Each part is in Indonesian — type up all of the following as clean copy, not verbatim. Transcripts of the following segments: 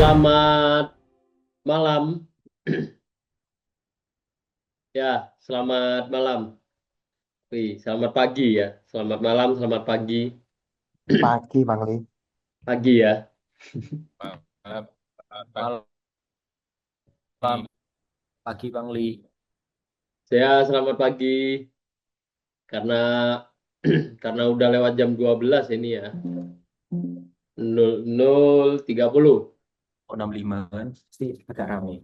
Selamat malam. Ya, selamat malam. Wih, selamat pagi ya. Selamat malam, selamat pagi. Pagi, Bang Li. Pagi ya. Malam, malam pagi Bang Li. Saya selamat pagi karena karena udah lewat jam 12 ini ya. 00.30. Oh, 65 kan, pasti agak rame.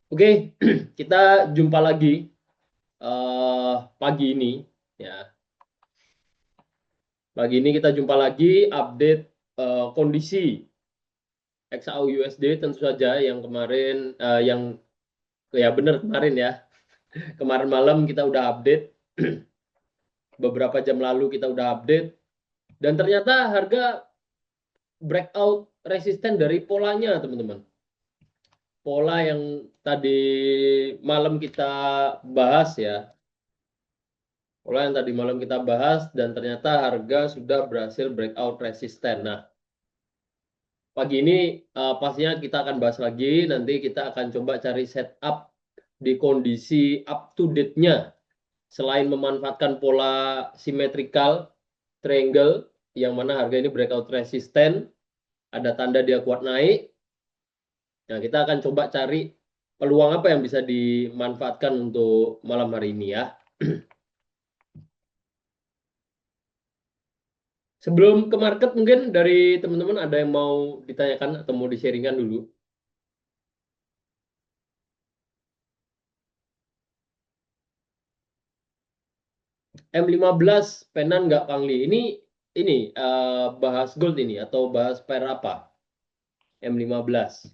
Oke, kita jumpa lagi pagi ini ya. Pagi ini kita jumpa lagi update kondisi XAU USD tentu saja yang kemarin yang ya benar kemarin ya. Kemarin malam kita udah update, beberapa jam lalu kita udah update, dan ternyata harga breakout resisten dari polanya, teman-teman. Pola yang tadi malam kita bahas ya, pola yang tadi malam kita bahas, dan ternyata harga sudah berhasil breakout resisten. Nah, pagi ini pastinya kita akan bahas lagi, nanti kita akan coba cari setup di kondisi up to date-nya. Selain memanfaatkan pola simetrikal triangle yang mana harga ini breakout resisten, ada tanda dia kuat naik. Nah, kita akan coba cari peluang apa yang bisa dimanfaatkan untuk malam hari ini ya. Sebelum ke market mungkin dari teman-teman ada yang mau ditanyakan atau mau di-sharingkan dulu. M15 penan nggak Pangli? Ini bahas gold ini atau bahas pair apa? M15.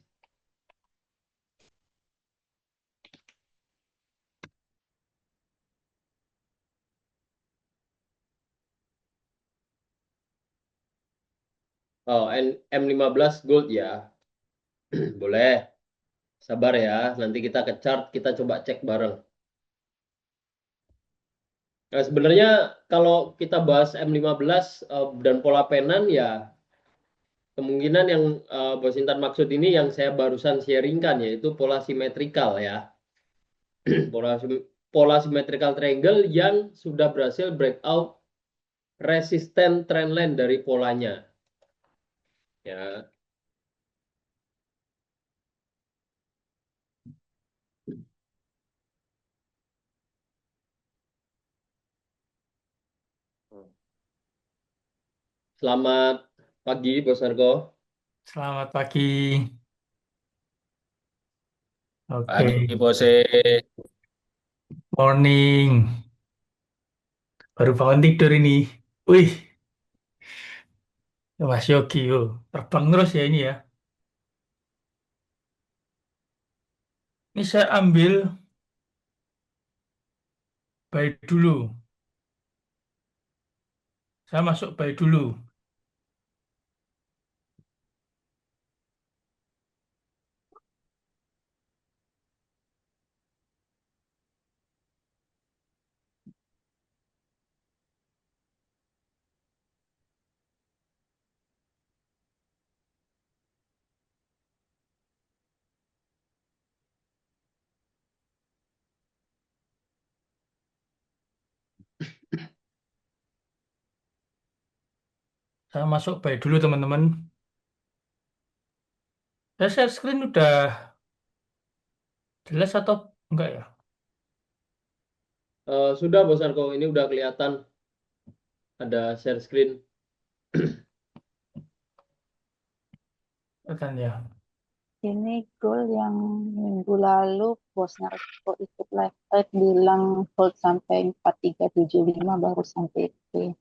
Oh, M15 gold ya. Boleh. Sabar ya. Nanti kita ke chart, kita coba cek bareng. Nah, sebenarnya kalau kita bahas M15 dan pola penan ya kemungkinan yang Bos Intan maksud ini yang saya barusan sharingkan yaitu pola simetrikal ya. Pola pola simetrikal triangle yang sudah berhasil breakout resisten trendline dari polanya. Ya. Selamat pagi Bos Argo. Selamat pagi. Pagi Oke, Bose. morning. Baru bangun tidur ini. Wih, Mas Yogi, terbang terus ya ini ya. Ini saya ambil buy dulu. Saya masuk buy dulu. Saya masuk buy dulu teman-teman. Saya share screen udah jelas atau enggak ya? Sudah Bos Argo, ini udah kelihatan ada share screen. Kan ya. Ini goal yang minggu lalu bosnya Resto ikut live trade bilang hold sampai 4375 baru sampai itu.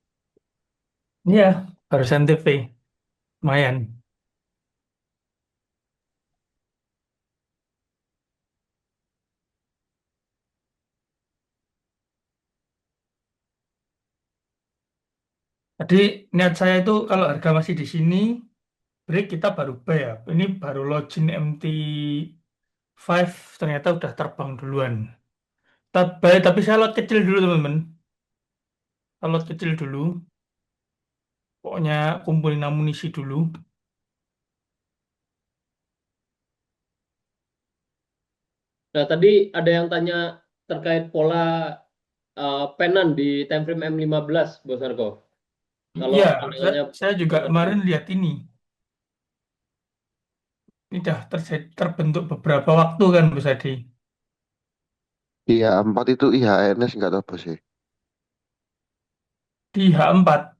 Iya, barusan TV. Lumayan. Tadi niat saya itu kalau harga masih di sini, break kita baru buy ya. Ini baru login MT5 ternyata udah terbang duluan. Tapi saya lot kecil dulu teman-teman. Kalau kecil dulu, pokoknya kumpulin amunisi dulu. Nah, tadi ada yang tanya terkait pola penan di time frame M15, Bos Arko. Kalau Iya, pandangannya saya juga Bos Arko. kemarin lihat ini. Ini dah terbentuk beberapa waktu kan, Bu Sadi. Iya, 4 itu IHNS nggak tahu bos sih. Di H4,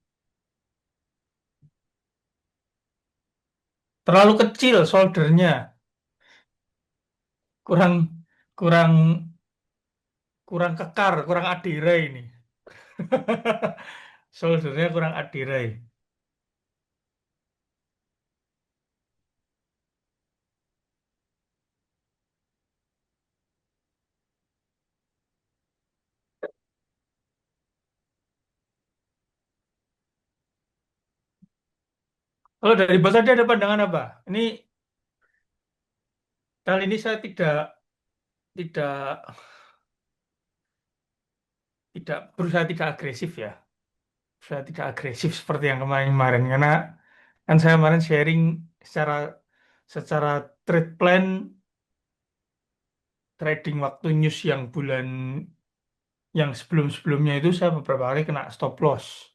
terlalu kecil soldernya. Kurang kurang kurang kekar, kurang adirai ini. Soldernya kurang adirai. Kalau dari Bos Adi ada pandangan apa? Ini kali ini saya tidak tidak berusaha tidak agresif ya. Saya tidak agresif seperti yang kemarin-kemarin karena kan saya kemarin sharing secara secara trade plan trading waktu news yang bulan yang sebelum-sebelumnya itu saya beberapa kali kena stop loss.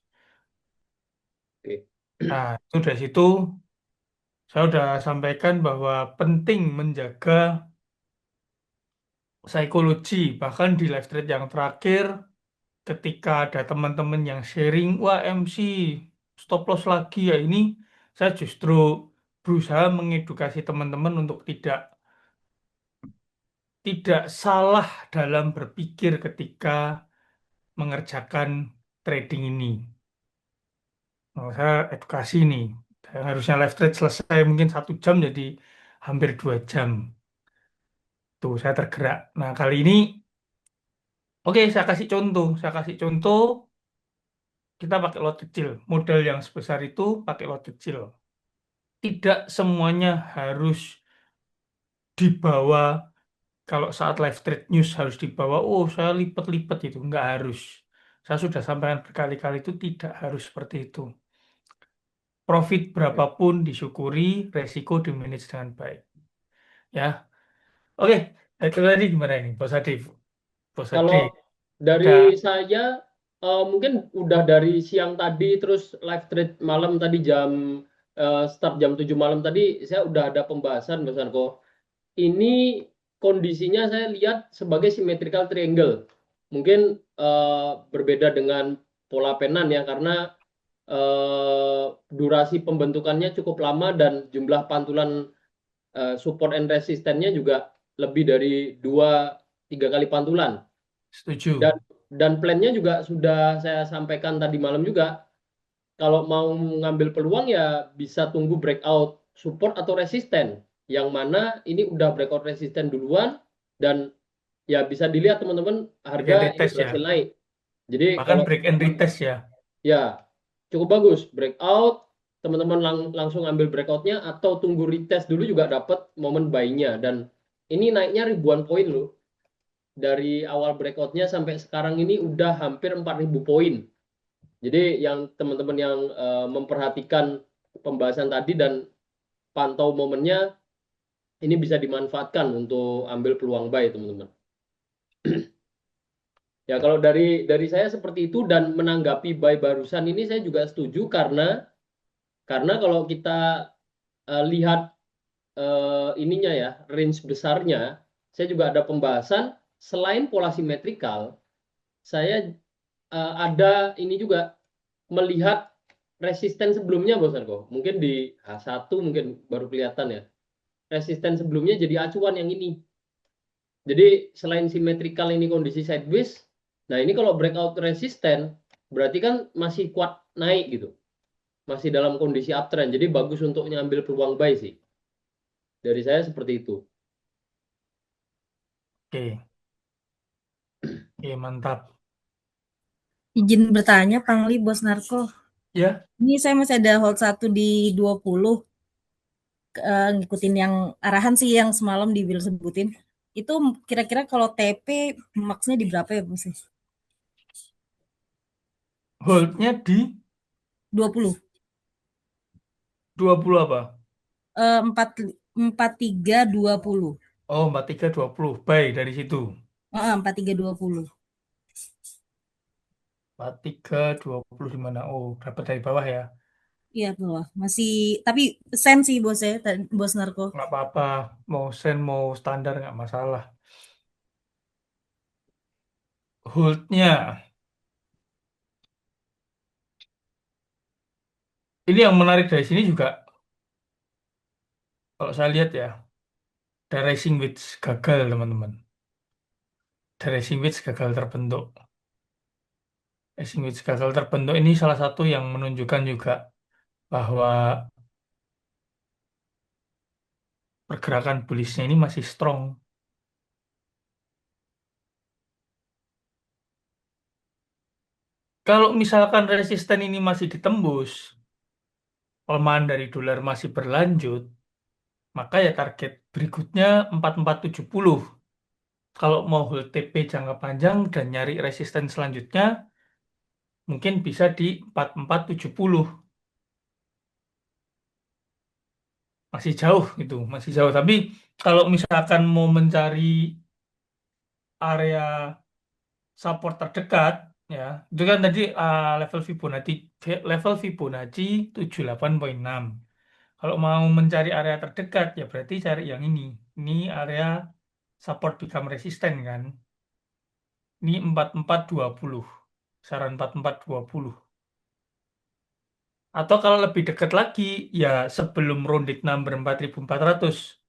Oke. Nah, itu dari situ saya sudah sampaikan bahwa penting menjaga psikologi. Bahkan di live trade yang terakhir, ketika ada teman-teman yang sharing, wah MC stop loss lagi ya ini, saya justru berusaha mengedukasi teman-teman untuk tidak salah dalam berpikir ketika mengerjakan trading ini. Nah, saya edukasi nih. Yang harusnya live trade selesai mungkin 1 jam jadi hampir 2 jam. Tuh, saya tergerak. Nah, kali ini, oke, saya kasih contoh. Saya kasih contoh, kita pakai lot kecil. Modal yang sebesar itu pakai lot kecil. Tidak semuanya harus dibawa, kalau saat live trade news harus dibawa, oh saya lipat-lipat itu. Nggak harus. Saya sudah sampaikan berkali-kali itu tidak harus seperti itu. Profit berapapun disyukuri, resiko dimanage dengan baik. Ya, oke. Itu tadi gimana ini, Bos Adi? Bos Adi, Kalau dari ada saya mungkin udah dari siang tadi terus live trade malam tadi start jam 7 malam tadi saya udah ada pembahasan Mas Arko. Ini kondisinya saya lihat sebagai symmetrical triangle. Mungkin berbeda dengan pola penan ya karena durasi pembentukannya cukup lama dan jumlah pantulan support and resistennya juga lebih dari 2-3 kali pantulan. setuju. Dan plannya juga sudah saya sampaikan tadi malam juga. Kalau mau ngambil peluang ya bisa tunggu breakout support atau resisten. Yang mana ini udah breakout resisten duluan dan ya bisa dilihat teman-teman Break and harga ini retest ya. berhasil naik. Jadi Bahkan kalau break and retest ya. ya cukup bagus breakout, teman-teman langsung ambil breakoutnya atau tunggu retest dulu juga dapat momen buy-nya dan ini naiknya ribuan poin loh. Dari awal breakoutnya sampai sekarang ini udah hampir 4.000 poin. Jadi yang teman-teman yang memperhatikan pembahasan tadi dan pantau momennya, ini bisa dimanfaatkan untuk ambil peluang buy teman-teman. Ya kalau dari saya seperti itu dan menanggapi buy barusan ini saya juga setuju karena kalau kita lihat ininya ya range besarnya, saya juga ada pembahasan selain pola simetrikal, saya ada ini juga melihat resisten sebelumnya Bos Arko. Mungkin di H1 mungkin baru kelihatan ya. Resisten sebelumnya jadi acuan yang ini. Jadi selain simetrikal ini kondisi sideways, nah ini kalau breakout resisten berarti kan masih kuat naik gitu. Masih dalam kondisi uptrend. Jadi bagus untuk nyambil peluang buy sih. Dari saya seperti itu. Oke, oke mantap. Izin bertanya, Pangli Bos Narko. Ya, Ini saya masih ada hold 1 di 20, ngikutin yang arahan sih yang semalam di Will sebutin. Itu kira-kira kalau TP maksnya di berapa ya Bos? Holdnya di 20. 20 apa? 4320. Oh, 4320. Buy dari situ. 4320. 4320 di mana? Oh, dapat dari bawah ya. Iya, bawah. Masih, tapi sen sih bos ya, bos Narko. Nggak apa-apa. Mau sen, mau standar nggak masalah. Holdnya. Ini yang menarik dari sini juga, kalau saya lihat ya, the Rising Wedge gagal, teman-teman. The Rising Wedge gagal terbentuk. Rising Wedge gagal terbentuk ini salah satu yang menunjukkan juga bahwa pergerakan bullish-nya ini masih strong. Kalau misalkan resisten ini masih ditembus, pelemahan dari dolar masih berlanjut, maka ya target berikutnya 4470. Kalau mau hold TP jangka panjang dan nyari resisten selanjutnya, mungkin bisa di 4470. Masih jauh gitu, masih jauh. Tapi kalau misalkan mau mencari area support terdekat, ya, itu kan tadi level Fibonacci 78,6. Kalau mau mencari area terdekat, ya berarti cari yang ini. Ini area support become resistant kan. Ini 4420. Saran 4420. Atau kalau lebih dekat lagi, ya sebelum rounded number 4400.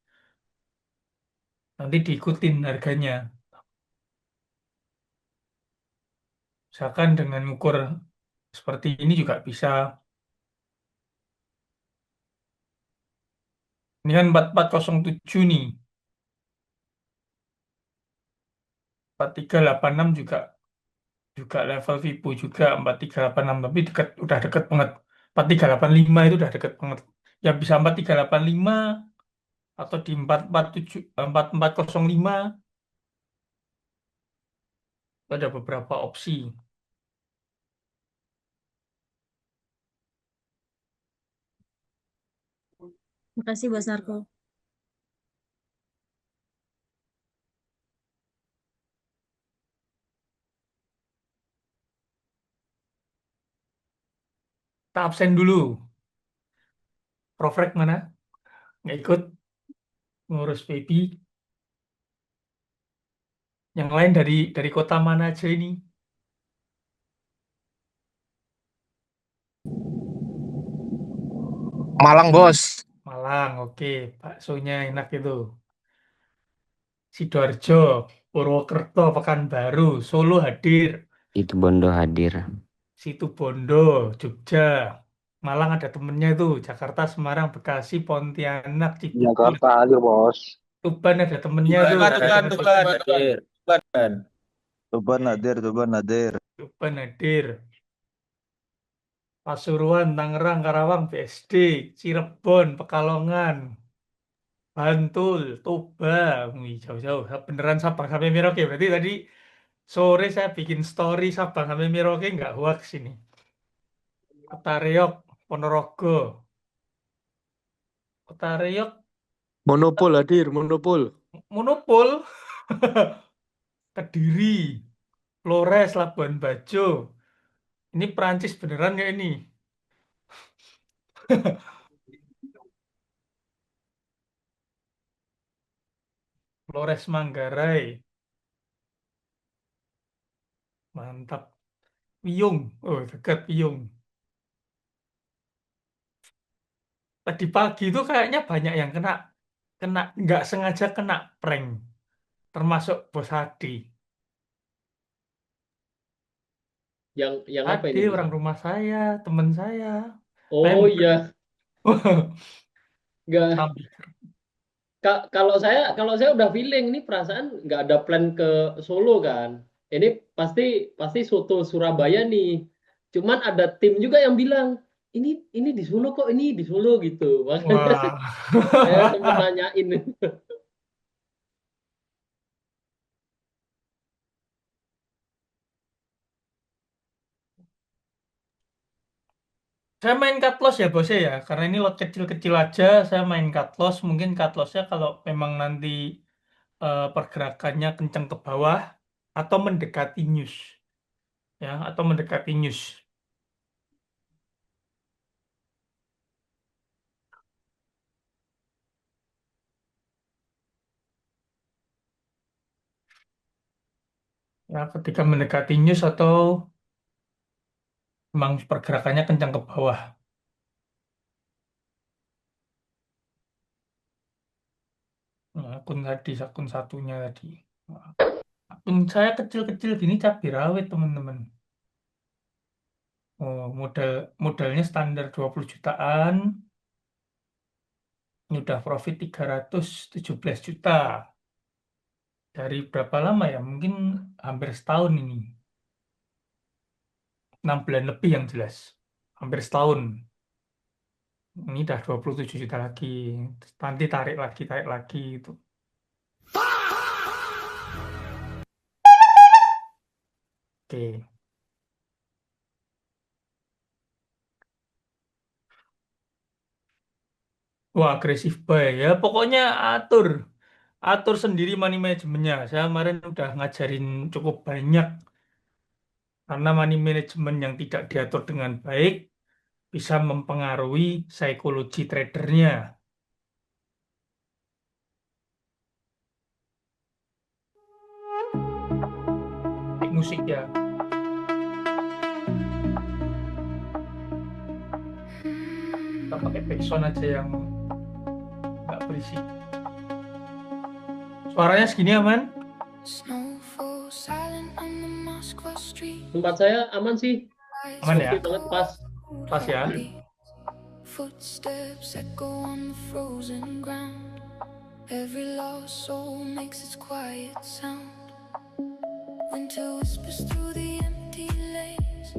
Nanti diikutin harganya. Misalkan dengan ukur seperti ini juga bisa. Ini kan 4407 nih. 4386 juga juga level Vibo juga 4386 tapi dekat, udah dekat banget. 4385 itu udah dekat banget. Ya bisa 4385 atau di 447 4405 ada beberapa opsi. Makasih bos Narko. Kita absen dulu. Profrek mana? Nggak ikut ngurus baby. Yang lain dari kota mana aja ini? Malang bos. Malang, oke. Baksonya enak itu. Sidoarjo, Purwokerto, Pekanbaru, Solo hadir. Itu Bondo hadir. Situbondo, Jogja, Malang ada temennya itu, Jakarta, Semarang, Bekasi, Pontianak, Cibubur, Jakarta aja bos. Tuban ada temennya tuh, Hadir. Tuban. Tuban hadir. Tuban hadir, Pasuruan, Tangerang, Karawang, BSD, Cirebon, Pekalongan, Bantul, Toba, wih jauh-jauh, beneran Sabang sampai Merauke, berarti tadi sore saya bikin story Sabang sampai Merauke nggak hoax ini. Kota Reok, Ponorogo, Kota Reok, Monopol hadir, monopol. Monopol, Kediri, Flores, Labuan Bajo. Ini Perancis beneran nggak ini? Flores Manggarai. Mantap. Wiyung. Oh, dekat Wiyung. Tadi pagi itu kayaknya banyak yang kena kena nggak sengaja kena prank. Termasuk Bos Hadi. Yang apa Hadi ini? orang rumah saya, teman saya. Saya Oh iya, nggak. sambil Kalau saya udah feeling ini perasaan nggak ada plan ke Solo kan. Ini pasti pasti soto Surabaya nih. Cuman ada tim juga yang bilang ini di Solo kok ini di Solo gitu. Makanya wah. saya sempat nanyain. Saya main cut loss ya bos ya, karena ini lot kecil-kecil aja, saya main cut loss. Mungkin cut lossnya kalau memang nanti pergerakannya kencang ke bawah atau mendekati news, ya, atau mendekati news. Ya, ketika mendekati news atau memang pergerakannya kencang ke bawah. Nah, akun satunya tadi. Nah, akun saya kecil-kecil gini cabai rawit teman-teman. Oh, modalnya standar 20 jutaan. Ini udah profit 317 juta. Dari berapa lama ya? Mungkin hampir setahun ini. 6 bulan lebih yang jelas. Hampir setahun. Ini udah 27 juta lagi. Nanti tarik lagi itu. Oke. Wah, agresif buy ya. Pokoknya atur sendiri money manajemennya. Saya kemarin udah ngajarin cukup banyak. Karena money management yang tidak diatur dengan baik bisa mempengaruhi psikologi tradernya. Musik ya. Kita pakai backsound aja yang nggak berisik. Suaranya segini aman? Tempat saya aman sih. Aman ya? Oke banget, pas. Pas ya. Footsteps echo on the frozen ground. Every lost soul makes its quiet sound. Winter whispers through the empty lanes.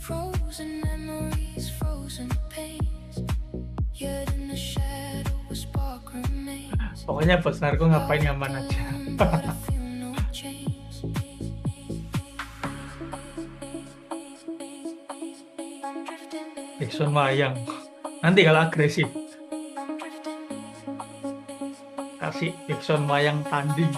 Frozen memories, frozen pains. Yet in the shadow a spark remains. Pokoknya bos narko ngapain aman aja. But I feel no change. Backsound wayang. Nanti kalau agresif kasih backsound wayang tanding.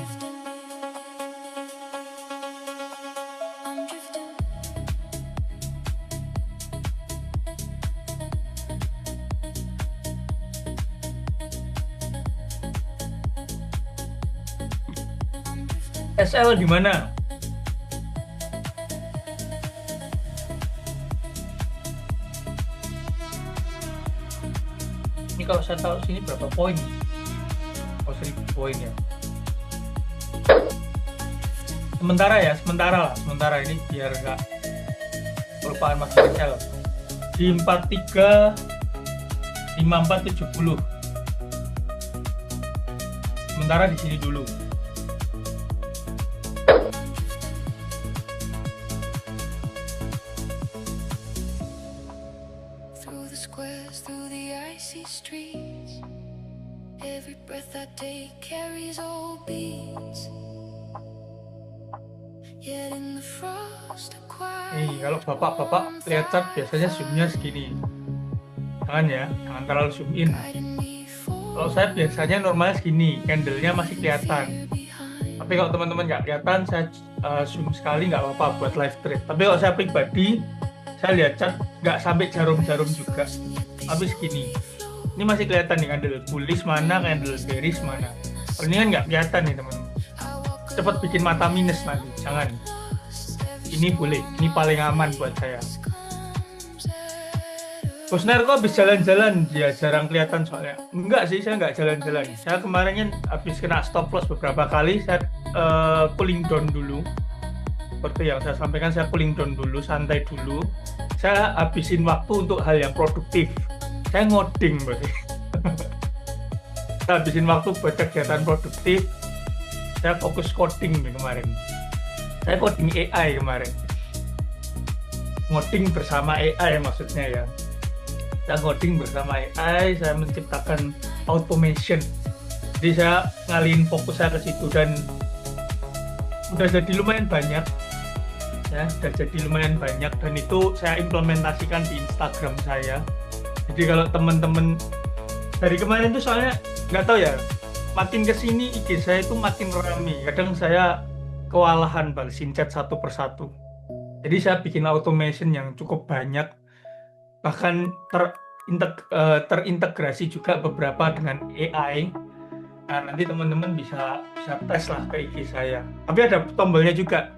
SL di mana? Ini kalau saya tahu sini berapa poin? Oh, 1000 poin ya. Sementara ini biar nggak kelupaan Mas SL. Di 43 54 70. Sementara di sini dulu. Through the squares, through the icy streets. Every breath I take carries old beats. Yet in the frost, a quiet Kalau bapak-bapak lihat chart biasanya zoomnya segini. Jangan ya, jangan terlalu zoom in. guiding me Kalau saya biasanya normalnya segini, candle-nya masih kelihatan. Tapi kalau teman-teman nggak kelihatan, saya zoom sekali nggak apa-apa buat live trade. Tapi kalau saya pribadi, saya lihat chart nggak sampai jarum-jarum juga, tapi segini. Ini masih kelihatan nih candle bullish mana, candle bearish mana. Kalau ini kan nggak kelihatan nih teman-teman. Cepat bikin mata minus nanti, jangan. Ini boleh, ini paling aman buat saya. Bos Narko habis jalan-jalan, dia jarang kelihatan soalnya. Enggak sih, saya nggak jalan-jalan. Saya kemarin kan habis kena stop loss beberapa kali, saya cooling down dulu. Seperti yang saya sampaikan, saya cooling down dulu, santai dulu. Saya habisin waktu untuk hal yang produktif. Saya ngoding, bos. Saya habisin waktu buat kegiatan produktif. Saya fokus coding kemarin. Saya coding AI kemarin. Ngoding bersama AI maksudnya ya. Saya ngoding bersama AI, saya menciptakan automation. Jadi saya ngalihin fokus saya ke situ dan udah jadi lumayan banyak. ya, udah jadi lumayan banyak dan itu saya implementasikan di Instagram saya. Jadi kalau teman-teman dari kemarin tuh soalnya nggak tahu ya, makin kesini IG saya itu makin rame. Kadang saya kewalahan balesin chat satu persatu. Jadi saya bikin automation yang cukup banyak, bahkan terintegrasi juga beberapa dengan AI. Nah, nanti teman-teman bisa tes lah ke IG saya. Tapi ada tombolnya juga.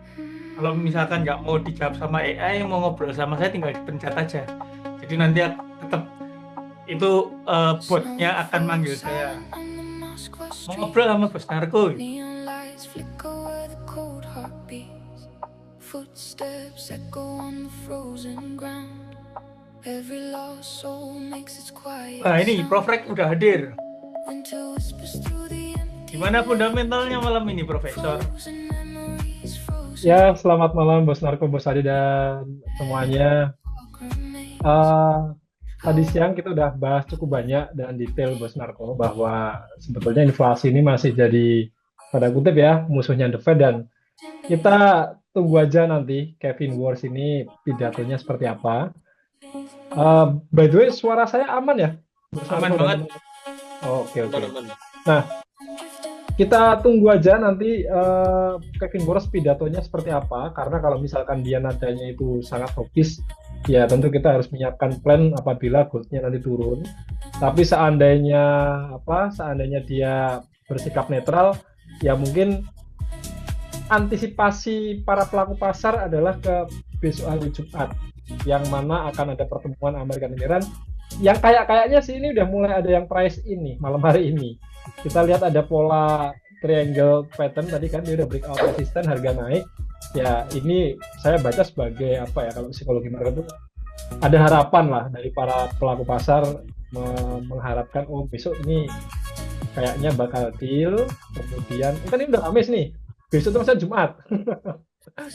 Kalau misalkan nggak mau dijawab sama AI, mau ngobrol sama saya tinggal dipencet aja. Jadi nanti tetap itu botnya akan manggil saya. Mau ngobrol sama Bos Narko. Neon lights flicker where the cold heart beats. Footsteps echo on the frozen ground. Every lost soul makes its quiet Nah ini sound. Prof Rek udah hadir. Winter whispers through the empty Gimana fundamentalnya malam ini, Profesor? frozen memories, frozen Ya, selamat malam Bos Narko, Bos Adi, dan semuanya. remains. Tadi siang kita udah bahas cukup banyak dan detail Bos Narko bahwa sebetulnya inflasi ini masih jadi tanda kutip ya musuhnya The Fed, dan kita tunggu aja nanti Kevin Wars ini pidatonya seperti apa. By the way, suara saya aman ya? Bos Aman Narko dan banget. teman-teman? Oke. Teman-teman. Nah, kita tunggu aja nanti Kevin Boros pidatonya seperti apa, karena kalau misalkan dia nadanya itu sangat hawkish, ya tentu kita harus menyiapkan plan apabila goldnya nanti turun. Tapi seandainya dia bersikap netral, ya mungkin antisipasi para pelaku pasar adalah ke besok hari Jumat, yang mana akan ada pertemuan Amerika dan Iran, yang kayaknya sih ini udah mulai ada yang price in nih malam hari ini. Kita lihat ada pola triangle pattern tadi kan, dia udah breakout resisten, harga naik. Ya ini saya baca sebagai apa ya, kalau psikologi market itu ada harapan lah dari para pelaku pasar mengharapkan oh besok ini kayaknya bakal deal. Kemudian kan ini udah Kamis nih, besok itu masa Jumat.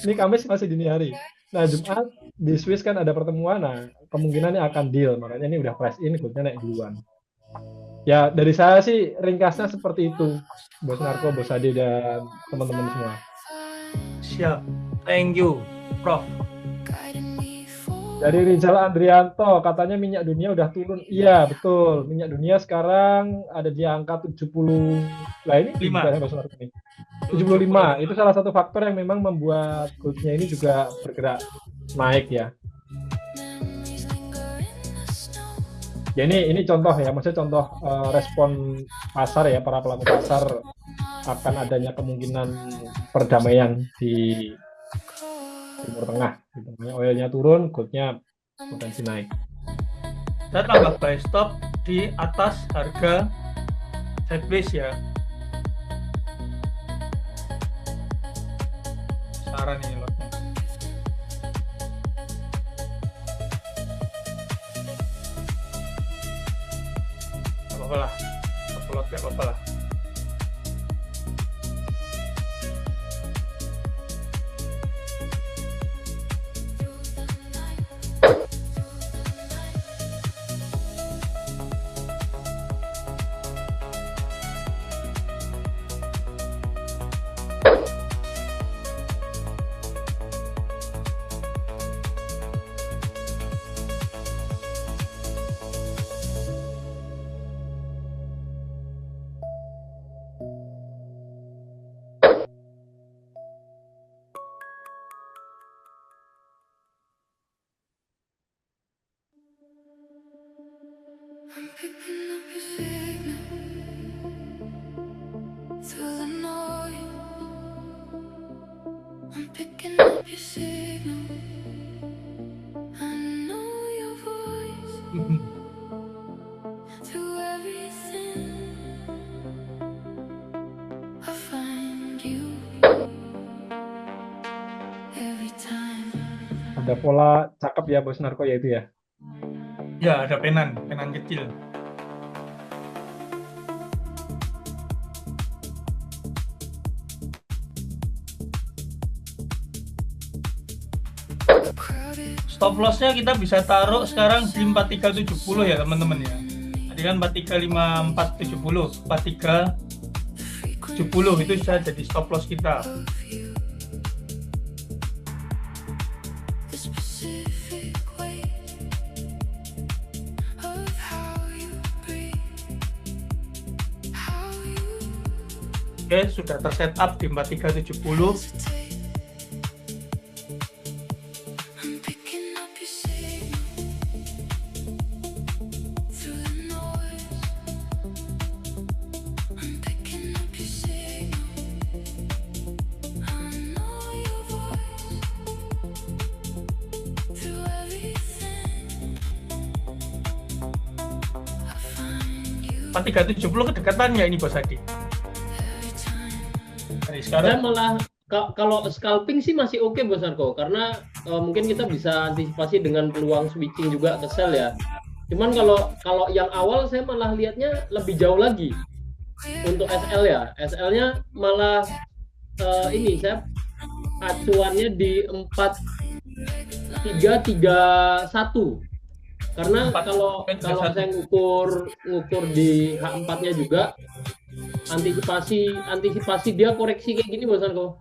Ini Kamis masih dini hari. Nah Jumat di Swiss kan ada pertemuan, nah kemungkinannya akan deal, makanya ini udah price in, goldnya naik duluan. Ya dari saya sih ringkasnya seperti itu, Bos Narko, Bos Adi, dan teman-teman semua. Siap. Thank you, Prof. Guiding me forward. Dari Rizal Andrianto, katanya minyak dunia udah turun. Iya betul, minyak dunia sekarang ada di angka 70. Lah ini Lima. berapa, Bos Narko nih? 75. Itu salah satu faktor yang memang membuat goldnya ini juga bergerak naik ya. Memories linger in the snow. Ya ini contoh ya, maksudnya contoh respon pasar ya, para pelaku pasar akan adanya kemungkinan perdamaian di Timur Tengah. Gitu. Oilnya turun, goldnya potensi naik. Saya tambah buy stop di atas harga sideways ya. Saran ini lotnya. Gak apa-apa lah. Upload gak apa-apa lah. I'm picking up your signal through the noise. I'm picking up your signal. I know your voice through everything. I find you every time. Ada pola cakep ya Bos Narko ya itu ya. Ya, ada penan kecil. Stop lossnya kita bisa taruh sekarang di 4370 ya teman-teman ya. Tadi kan 435470, 4370 itu bisa jadi stop loss kita. Oke, sudah tersetup di 4370. I'm picking up your signal through the noise. I'm picking up your signal. I know your voice through everything. I find you 4370 kedekatan nggak ini Bos Adi? every time. Dari Saya sekarang malah kalau scalping sih masih oke Bos Arko, karena mungkin kita bisa antisipasi dengan peluang switching juga ke sell ya. Cuman kalau yang awal saya malah lihatnya lebih jauh lagi untuk SL ya. SL-nya malah ini saya acuannya di 4331. Karena kalau saya ngukur di H4-nya juga antisipasi dia koreksi kayak gini Bos Arko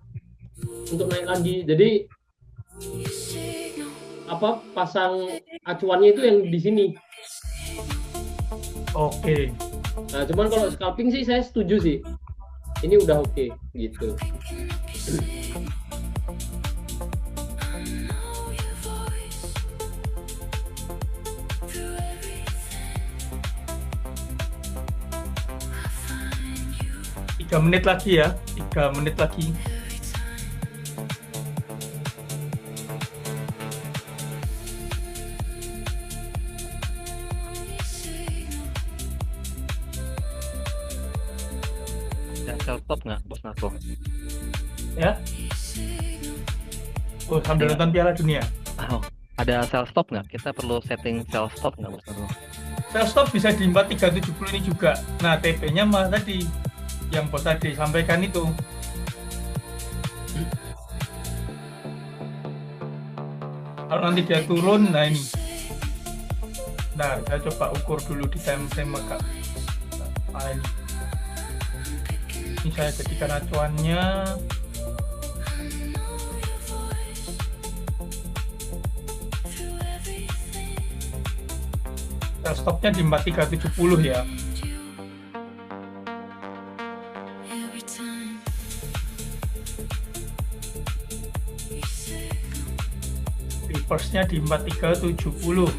untuk naik lagi. Jadi pasang acuannya itu yang di sini. oke. Nah, cuman kalau scalping sih saya setuju sih. Ini udah oke gitu. Through everything. 3 menit lagi ya, 3 menit lagi. Ada sell stop nggak, Bos Narko? Ya. Oh, sambil nonton Piala Dunia. Oh, ada sell stop nggak? Kita perlu setting sell stop nggak, Bos Narko? Sell stop bisa di 4370 ini juga. Nah, TP-nya malah tadi yang Bos tadi sampaikan itu. Kalau nanti dia turun, nah ini. Nah, saya coba ukur dulu di time frame agak. Nah, ini. Ini saya jadikan acuannya. Sell stopnya di 4370 ya. Every time Reverse-nya di 4370.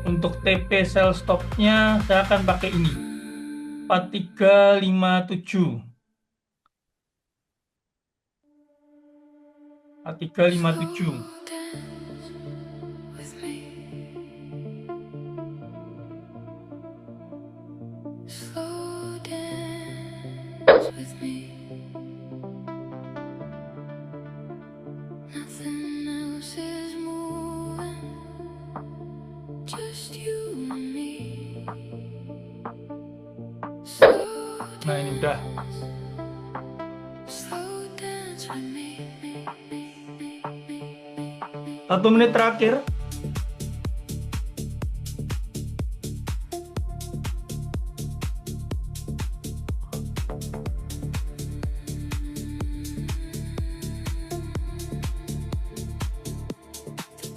Untuk TP sell stop-nya saya akan pakai ini 4357. 4357. with me. Slow dance with me. Nothing else is moving. Just you and me. Slow Nah, ini udah. slow dance with me. 1 menit terakhir.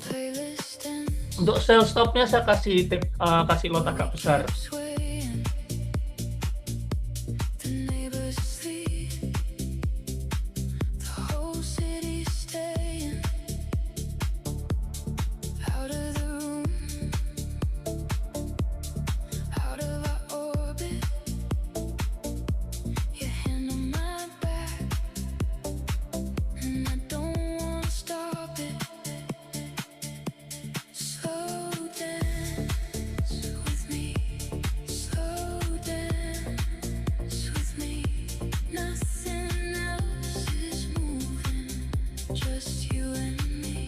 Playlist and Untuk sell stop-nya saya kasih lot agak besar. swaying. The neighbors asleep. The whole city's staying out of the room, out of our orbit. Your hand on my back, and I don't wanna stop it. Slow dance with me, slow dance with me. Nothing else is moving, just you and me.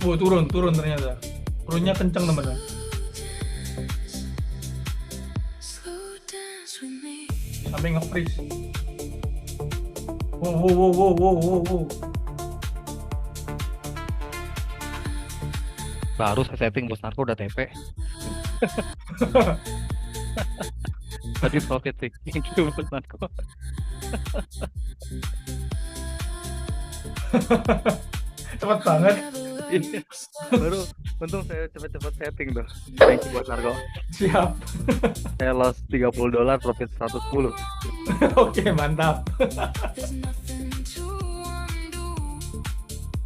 Oh, turun ternyata. Turunnya kenceng teman-teman. Slow dance with me. Sampai nge-freeze. Wow. Baru saya setting, Bos Narko udah TP. Tadi profit taking, Bos Narko. Cepet banget. Iya. Baru untung saya cepet-cepet setting tuh. Thank you buat Nargo. Siap. Saya loss $30, profit 110. Oke, mantap. There's nothing to undo.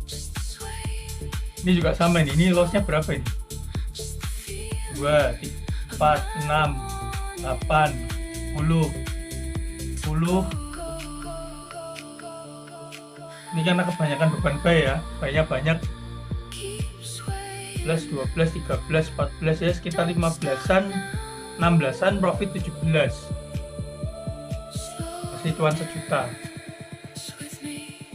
Just this way. Ini juga sama nih. Ini lossnya berapa ini? 2, 4, 6, 8, 10, 10. Ini karena kebanyakan beban buy ya. Buy-nya banyak. 11, 12, 13, 14 ya, sekitar 15-an, 16-an, profit 17. Masih cuan 1 juta. With me,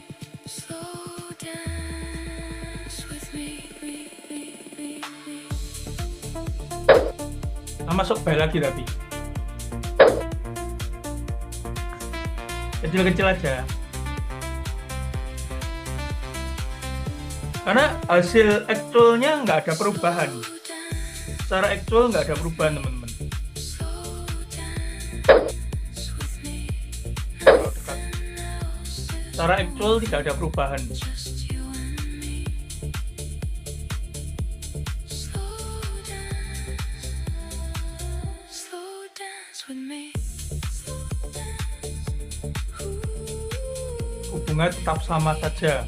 slow dance with me. Nah, masuk buy lagi tapi kecil-kecil aja. Karena hasil actualnya nggak ada perubahan. Secara actual nggak ada perubahan teman-teman. Secara actual tidak ada perubahan. Slow dance with me. Hubungan tetap sama saja.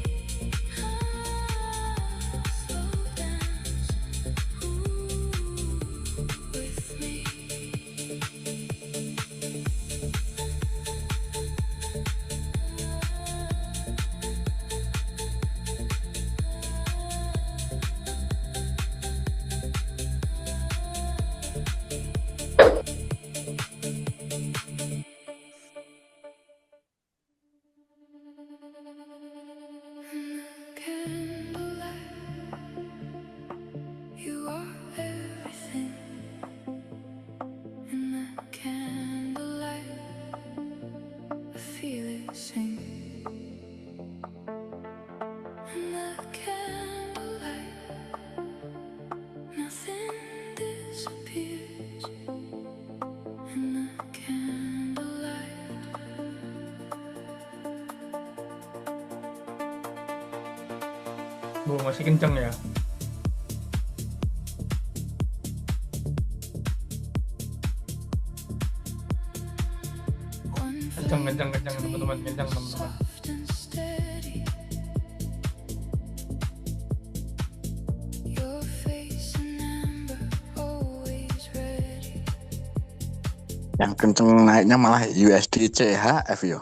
You are everything in the candlelight. I feel it sing in the candlelight. Nothing disappears in the candlelight. Oh, masih kenceng ya. Kenceng teman-teman, kenceng teman-teman. Soft and steady. Your face in amber, always ready. Yang kenceng naiknya malah USD CHF yo.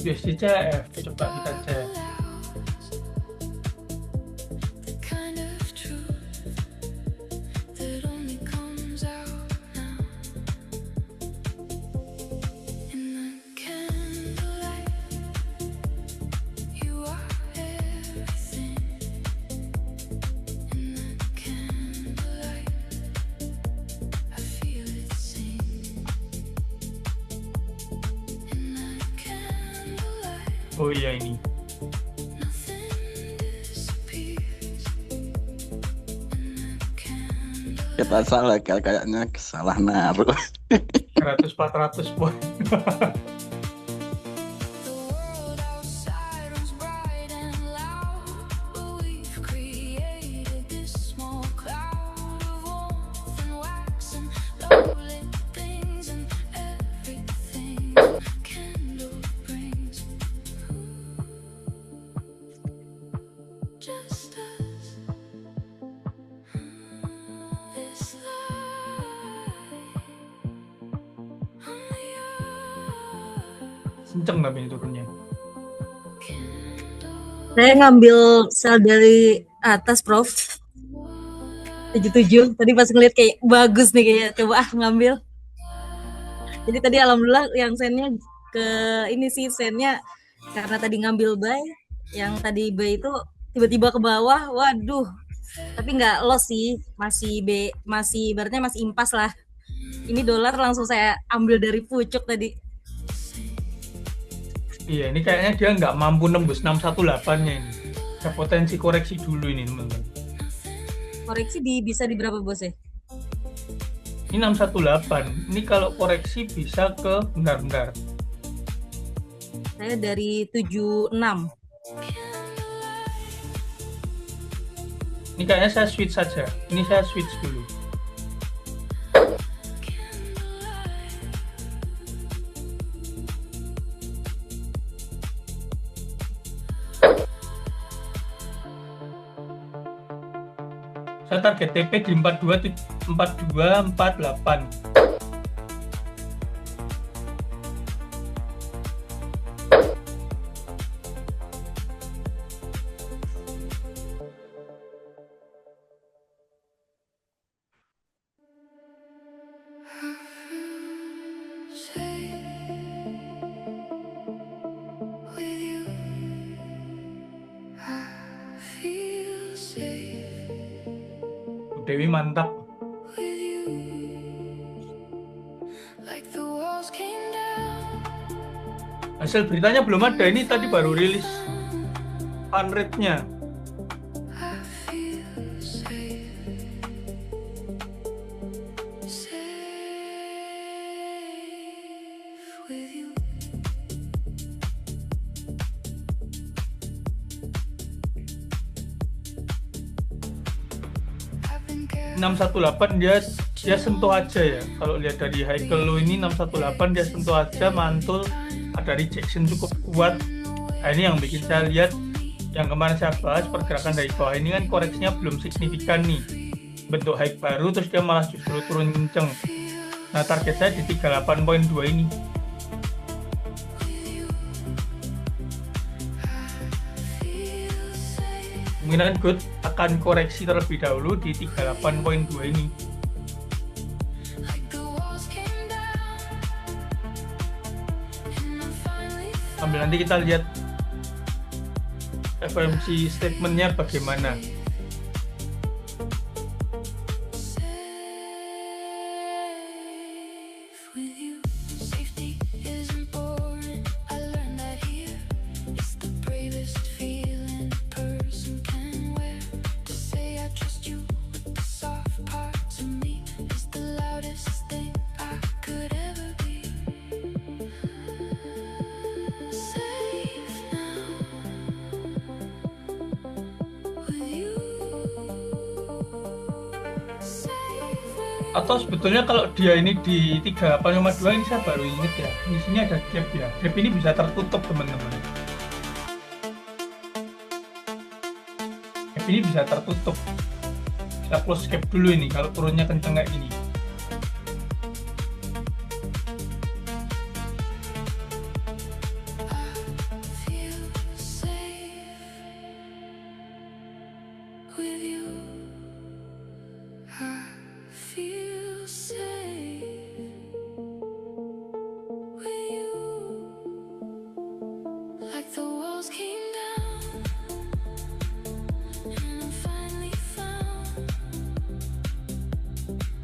USD CHF, coba kita cek. The kind of truth that only comes out now. In the candlelight, you are everything. In the candlelight, I feel it sing. In the candlelight, Oh iya ini. nothing disappears. In the candlelight. Kita salah kayaknya salah naruh. 100-400 poin. The world outside was bright and loud, but we've created this small cloud of warmth and wax and lovely things and everything a candle brings. Just us, this light on the earth. Kenceng tapi ini turunnya. Saya ngambil sel dari atas, Prof. 77. Tadi pas ngeliat kayak bagus nih, kayak coba ngambil. Jadi tadi alhamdulillah yang sennya ke ini sih, sennya karena tadi ngambil buy, yang tadi buy itu tiba-tiba ke bawah, waduh. Tapi nggak loss sih, masih ibaratnya masih impas lah. Ini dolar langsung saya ambil dari pucuk tadi. Iya, ini kayaknya dia nggak mampu nembus 618-nya ini. Ada potensi koreksi dulu ini, teman-teman. Koreksi bisa di berapa, Bos ya? Ini 618. Ini kalau koreksi bisa ke bentar. Saya dari 76. Ini kayaknya saya switch saja. Ini saya switch dulu. Saya target TP di 4248. Dewi mantap. Hasil beritanya belum ada, ini tadi baru rilis fun rate-nya. dia sentuh aja ya. Kalau lihat dari Heikel Low ini 618 dia sentuh aja, mantul, ada rejection cukup kuat. Nah, ini yang bikin saya lihat yang kemarin saya bahas, pergerakan dari bawah ini kan koreksinya belum signifikan nih, bentuk high baru terus dia malah justru turun kenceng. Nah, target saya di 38.2 ini. Kemungkinan good akan koreksi terlebih dahulu di 38.2 ini. Sambil nanti kita lihat FOMC statementnya bagaimana. Atau sebetulnya kalau dia ini di 38.2 ini saya baru inget ya, di sini ada gap ya. Gap ini bisa tertutup teman-teman. Gap ini bisa tertutup. Kita close gap dulu ini kalau turunnya kenceng kayak gini.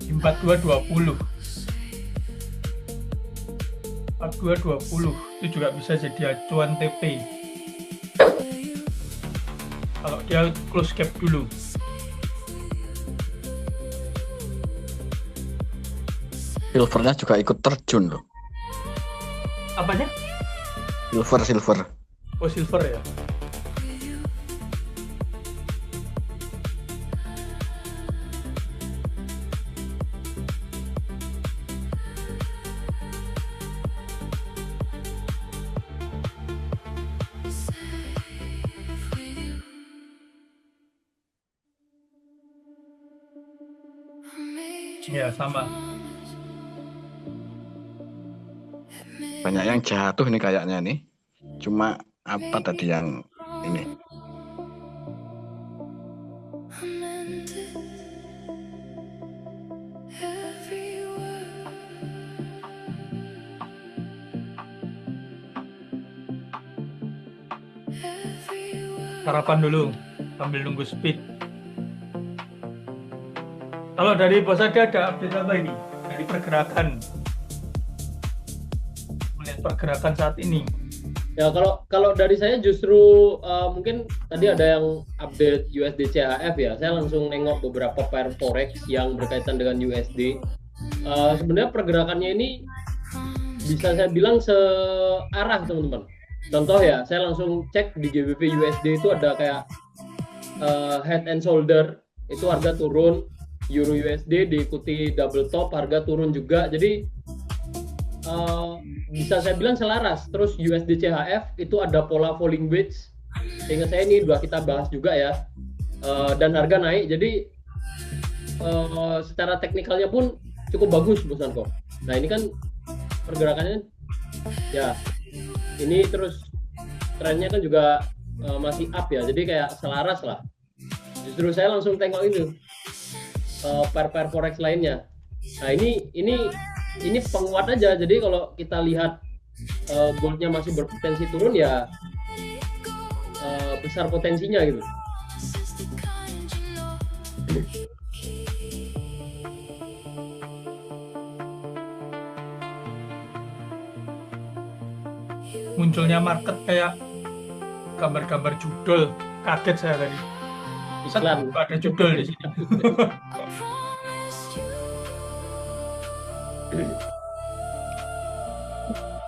Di 42.20 itu juga bisa jadi acuan TP kalau dia close gap dulu. Silvernya juga ikut terjun loh. Apanya? Silver. Oh, silver ya. Ya, sama. Banyak yang jatuh nih kayaknya nih. Cuma apa tadi yang ini? Sarapan dulu sambil nunggu speed. Kalau dari bos ada update apa ini? Dari pergerakan. Melihat pergerakan saat ini. Ya, kalau dari saya justru mungkin tadi ada yang update USD CHF ya. Saya langsung nengok beberapa pair forex yang berkaitan dengan USD. Sebenarnya pergerakannya ini bisa saya bilang searah, teman-teman. contoh ya, saya langsung cek di GBP USD itu ada kayak head and shoulder itu harga turun, Euro USD diikuti double top harga turun juga, jadi bisa saya bilang selaras. Terus USD CHF itu ada pola falling wedge, sehingga saya ini dua kita bahas juga ya, dan harga naik, jadi secara teknikalnya pun cukup bagus Bos Narko. Nah ini kan pergerakannya ya ini terus trennya kan juga masih up ya, jadi kayak selaras lah. Justru saya langsung tengok itu pair forex lainnya. Nah ini penguat aja, jadi kalau kita lihat goldnya masih berpotensi turun ya besar potensinya gitu. Munculnya market kayak gambar-gambar judul, kaget saya tadi. Iklan. Ada judul di sini.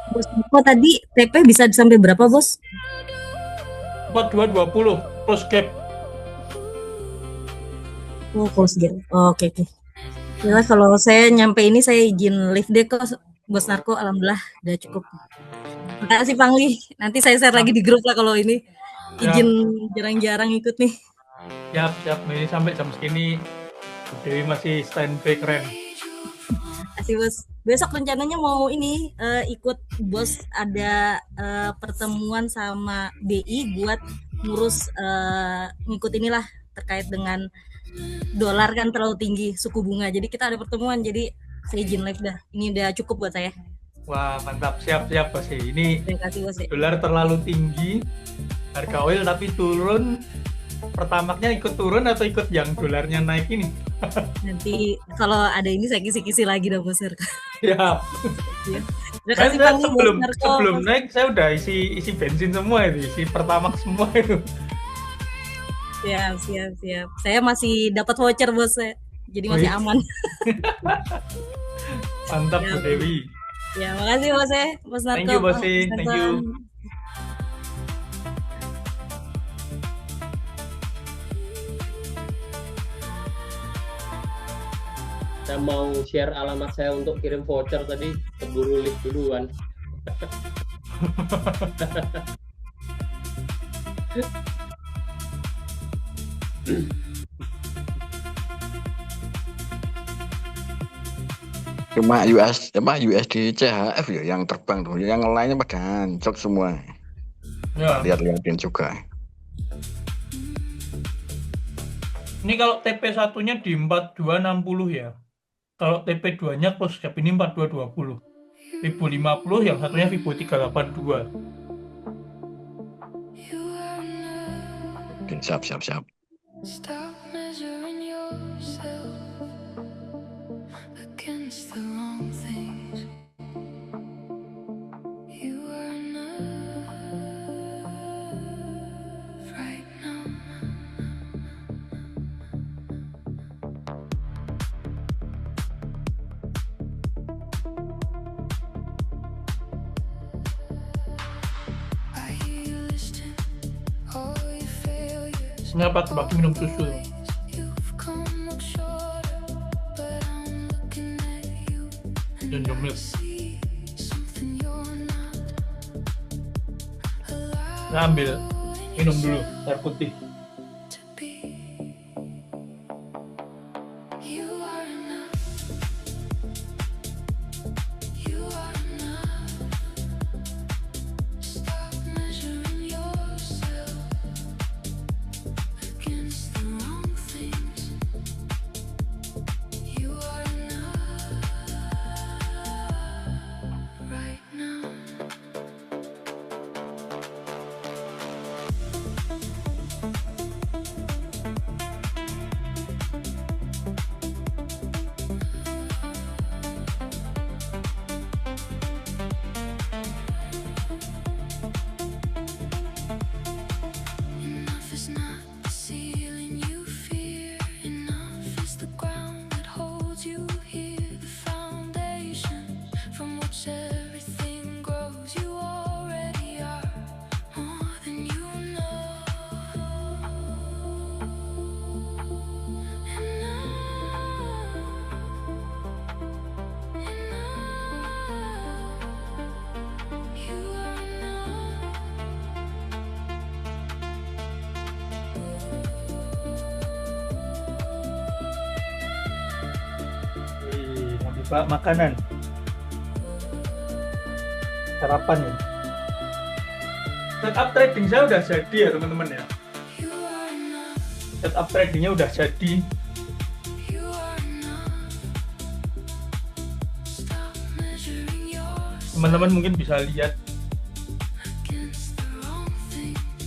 Bos Narko tadi TP bisa sampai berapa, Bos? 4220 close gap. Oh, close gap. Oke. Ya, kalau saya nyampe ini saya izin live deh kok, Bos Narko. Alhamdulillah udah cukup. Makasih Pangli. Nanti saya share lagi di grup lah kalau ini. Izin jarang-jarang ikut nih. Siap. Ini sampai jam segini Dewi masih standby, keren. Kasih Bos. Besok rencananya mau ini ikut Bos ada pertemuan sama BI buat ngurus ngikut inilah terkait dengan dolar kan terlalu tinggi suku bunga. Jadi kita ada pertemuan, jadi saya izin live dah. Ini udah cukup buat saya. Wah, mantap. Siap Bos. Ini Terima kasih Bos. Dolar terlalu tinggi, harga oil tapi turun. Pertamaknya ikut turun atau ikut yang dolarnya naik ini? Nanti kalau ada ini saya kisi-kisi lagi dah Bos Narko. Ya. Terima kasih Pangli, sebelum Bos Narko. sebelum naik saya udah isi bensin semua itu, isi pertamak semua itu. Siap. Saya masih dapat voucher Bos, jadi masih aman. Mantap Bu Dewi. Ya, makasih Bos Bos Narko. Thank you Bos, thank you. Saya mau share alamat saya untuk kirim voucher tadi, keburu lift duluan. Cuma USD CHF ya yang terbang tuh, yang lainnya pada anjlok semua. Ya. Lihat-lihatin juga. Ini kalau TP satunya di 4260 ya. Kalau TP 2-nya close gap ini 4220. Fibo 50, yang satunya Fibo 382. Oke, siap. Stop measuring yourself against the wrong things. You are enough right now. I hear you listing all your failures. Kenapa terbagi minum susu? You've come up shorter, but I'm looking at you Dan jomil. see something you're not. Nah, ambil minum dulu air putih. You are enough. You are enough. Stop measuring yourself against the wrong things. You are enough right now. coba makanan. Sarapan ya. Setup trading saya udah jadi ya teman-teman ya. Setup tradingnya udah jadi. Teman-teman mungkin bisa lihat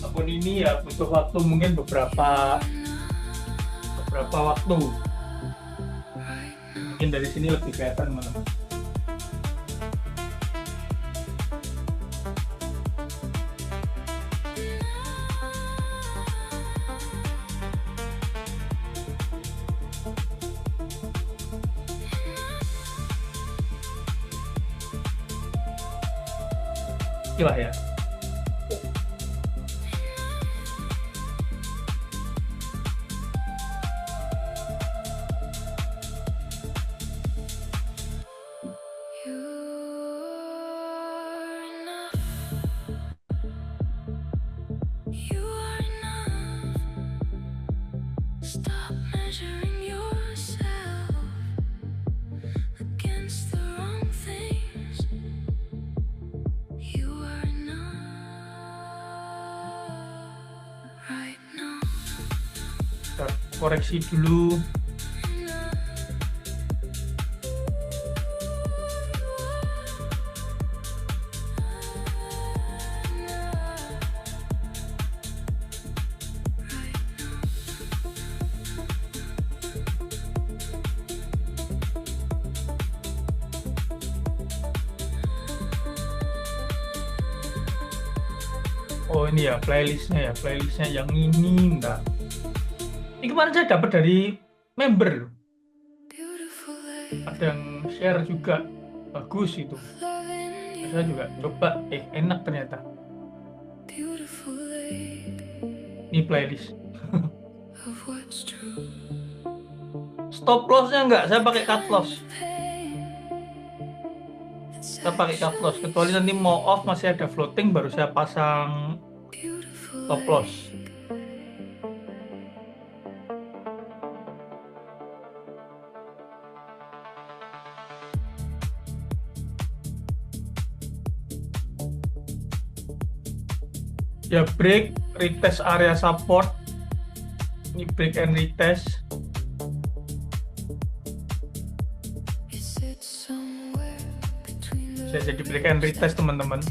akun ini ya butuh waktu mungkin beberapa waktu. Mungkin dari sini lebih kelihatan teman-teman. Inilah ya. Stop measuring yourself against the wrong things. You are enough right now. Kita koreksi dulu. Oh ini ya playlistnya yang ini enggak. Ini kemarin saya dapat dari member loh. Ada yang share juga, bagus itu. Saya juga coba, enak ternyata. Ini playlist. Stop lossnya enggak, saya pakai cut loss. Saya pakai cut loss, kecuali nanti mau off masih ada floating baru saya pasang stop loss. Ya break, retest area support. Ini break and retest. Bisa jadi break and retest teman-teman.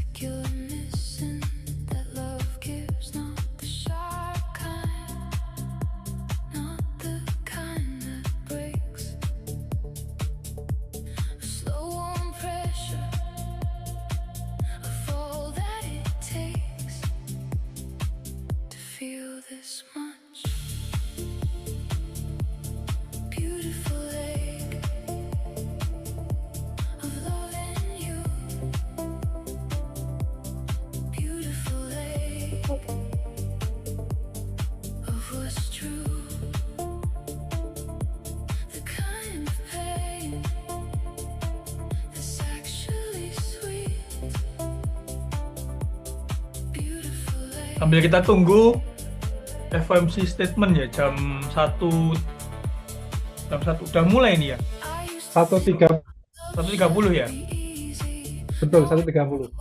Sambil kita tunggu FOMC statement ya jam 1 udah mulai nih ya. 1.30 ya. Betul, 1.30.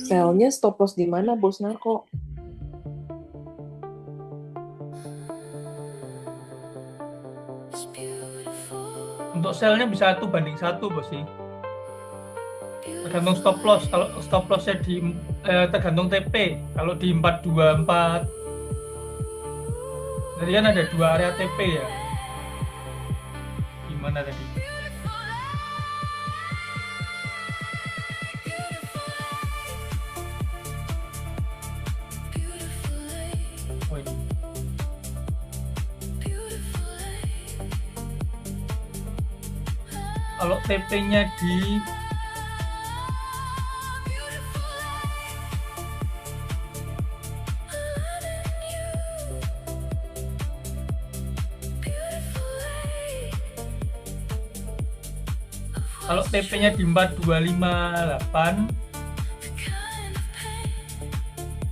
Selnya stop loss di mana, Bos Narko? Untuk selnya bisa 1:1 bos sih. Tergantung stop loss. Kalau stop lossnya di tergantung TP. Kalau di 424, jadi kan ada 2 area TP ya. Gimana tadi? Oh ini. Kalau TP-nya di Kalau TP-nya di 4258,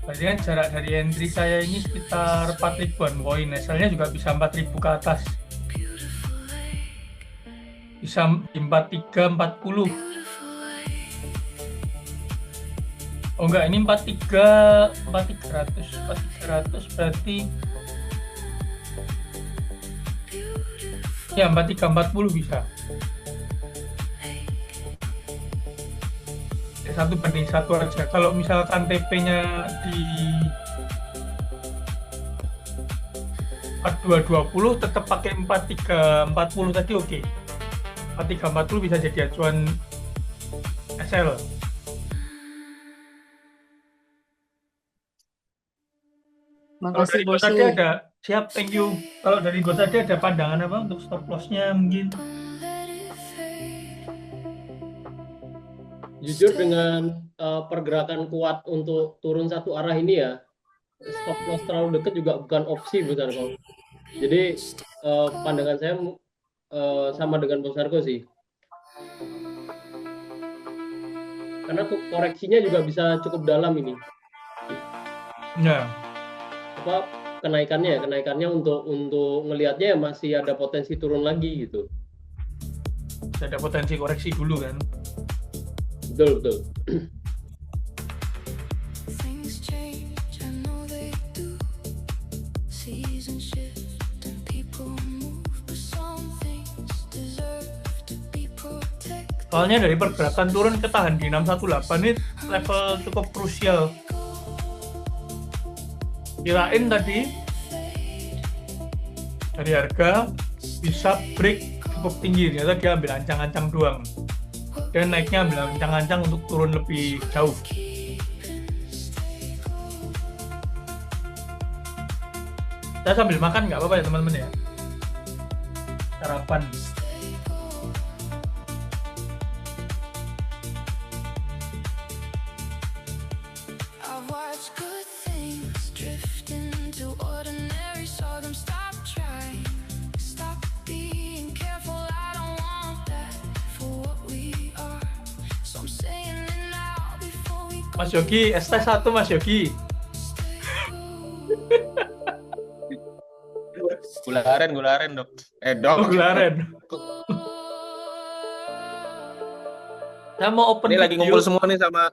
berarti kan jarak dari entry saya ini sekitar 4.000-an poin. SL-nya juga bisa 4.000 ke atas. Bisa di 43, 40. Oh enggak, ini 43, 4300 berarti ya 43, 40 bisa. 1:1 aja. Kalau misalkan TP-nya di 4220 tetap pakai 4340 tadi oke. 4340 bisa jadi acuan SL. Kalau dari Makasih Bos bosku. Ade ada, siap, thank you. Kalau dari Bos Ade ada pandangan apa untuk stop loss-nya mungkin? Jujur dengan pergerakan kuat untuk turun satu arah ini ya, stop loss terlalu dekat juga bukan opsi Bos Arko. Jadi pandangan saya sama dengan Bos Arko sih. Karena koreksinya juga bisa cukup dalam ini. Ya. Apa kenaikannya untuk ngelihatnya ya masih ada potensi turun lagi gitu. Ada potensi koreksi dulu kan. Betul. Things change, I know they do. Seasons shift and people move, but some things deserve to be protected. Soalnya dari pergerakan turun ketahan di 618 ini level cukup krusial. Kirain tadi dari harga bisa break cukup tinggi, ternyata dia ambil ancang-ancang doang. Dan naiknya ambil ancang-ancang untuk turun lebih jauh. Saya sambil makan nggak apa-apa ya teman-teman ya. Sarapan. I've watched good things drift into ordinary, saw them stop trying, stop being careful. I don't want that for what we are, so I'm saying it now before we go. Mas Yogi, ST1 Mas Yogi. Gularen dok. Dok. Gularen. Saya mau open Ini lagi video. ngumpul semua nih sama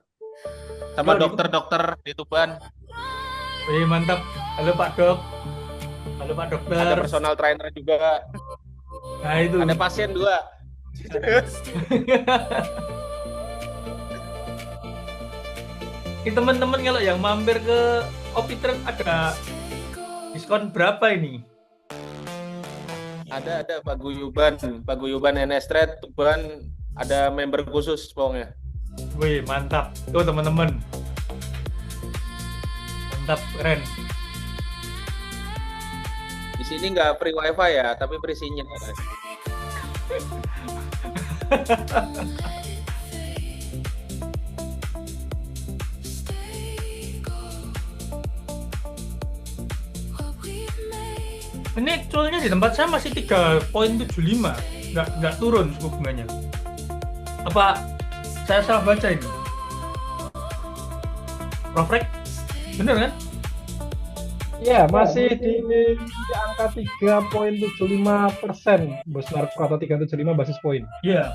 dokter-dokter di Tuban. Wih, mantap. Halo Pak Dok. Halo Pak Dokter. Ada personal trainer juga. Nah itu. Ada pasien 2. Ini teman-teman kalau yang mampir ke Opitren ada diskon berapa ini? Ada Paguyuban NS Trade Tuban, ada member khusus pokoknya. Wih, mantap. Tuh teman-teman. Mantap, keren. Di sini nggak free wifi ya, tapi free sinyal. Ini actualnya di tempat saya masih 3.75, nggak turun suku bunganya. Apa saya salah baca ini? Profrek, bener kan? Ya, masih di angka 3.75%, Bos Marco, atau 375 basis point. Iya.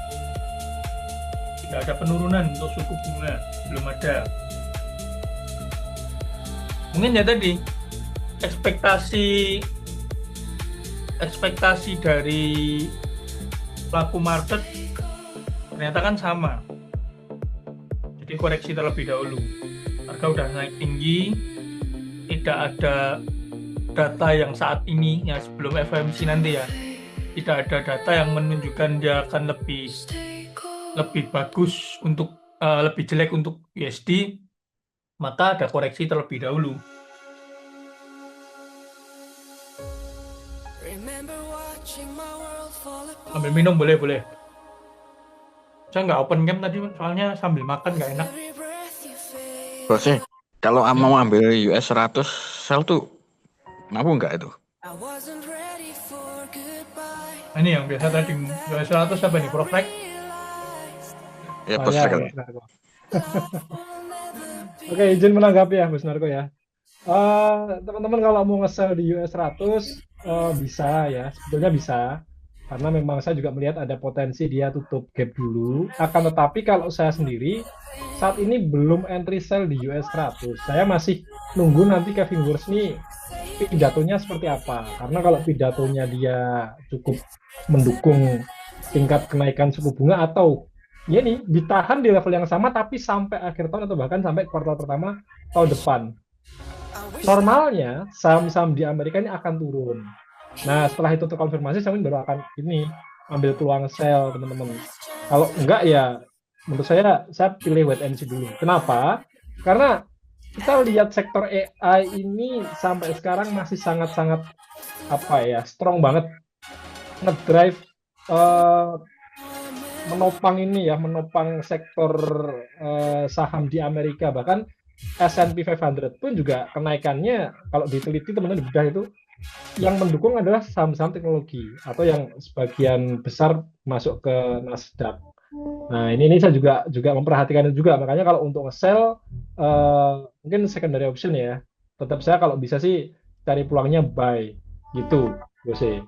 Tidak ada penurunan untuk suku bunga, belum ada. Mungkin ya tadi ekspektasi dari pelaku market ternyata kan sama. Jadi koreksi terlebih dahulu. Harga udah naik tinggi, tidak ada data yang saat ini, ya sebelum FOMC nanti ya, tidak ada data yang menunjukkan dia akan lebih bagus untuk lebih jelek untuk USD, maka ada koreksi terlebih dahulu. Ambil minum boleh. Saya nggak open cam tadi soalnya sambil makan nggak enak. Bosnya, kalau mau ambil US 100 sell tuh mampu nggak itu? Nah, ini yang biasa tadi US 100 apa nih? Profrek? Ya, Oh Bos ya, Narko. Bos Narko. Oke, izin menanggapi ya, Bos Narko ya. Teman-teman kalau mau nge-sell di US 100 bisa ya, sebetulnya bisa. Karena memang saya juga melihat ada potensi dia tutup gap dulu. Akan tetapi kalau saya sendiri saat ini belum entry sell di US 100. Saya masih nunggu nanti Kevin Wurst nih pidatonya seperti apa. Karena kalau pidatonya dia cukup mendukung tingkat kenaikan suku bunga atau ya nih ditahan di level yang sama tapi sampai akhir tahun atau bahkan sampai kuartal pertama tahun depan. Normalnya saham-saham di Amerika ini akan turun. Nah, setelah itu terkonfirmasi, saya baru akan ini ambil peluang sell, teman-teman. Kalau enggak ya, menurut saya pilih wait and see dulu. Kenapa? Karena kita lihat sektor AI ini sampai sekarang masih sangat-sangat apa ya, strong banget ngedrive menopang ini ya, menopang sektor saham di Amerika. Bahkan S&P 500 pun juga kenaikannya kalau diteliti teman-teman di bedah itu yang mendukung adalah saham-saham teknologi atau yang sebagian besar masuk ke Nasdaq. Nah, ini saya juga memperhatikan itu juga. Makanya kalau untuk nge-sell mungkin secondary option ya. Tetap saya kalau bisa sih cari peluangnya buy gitu, Bose.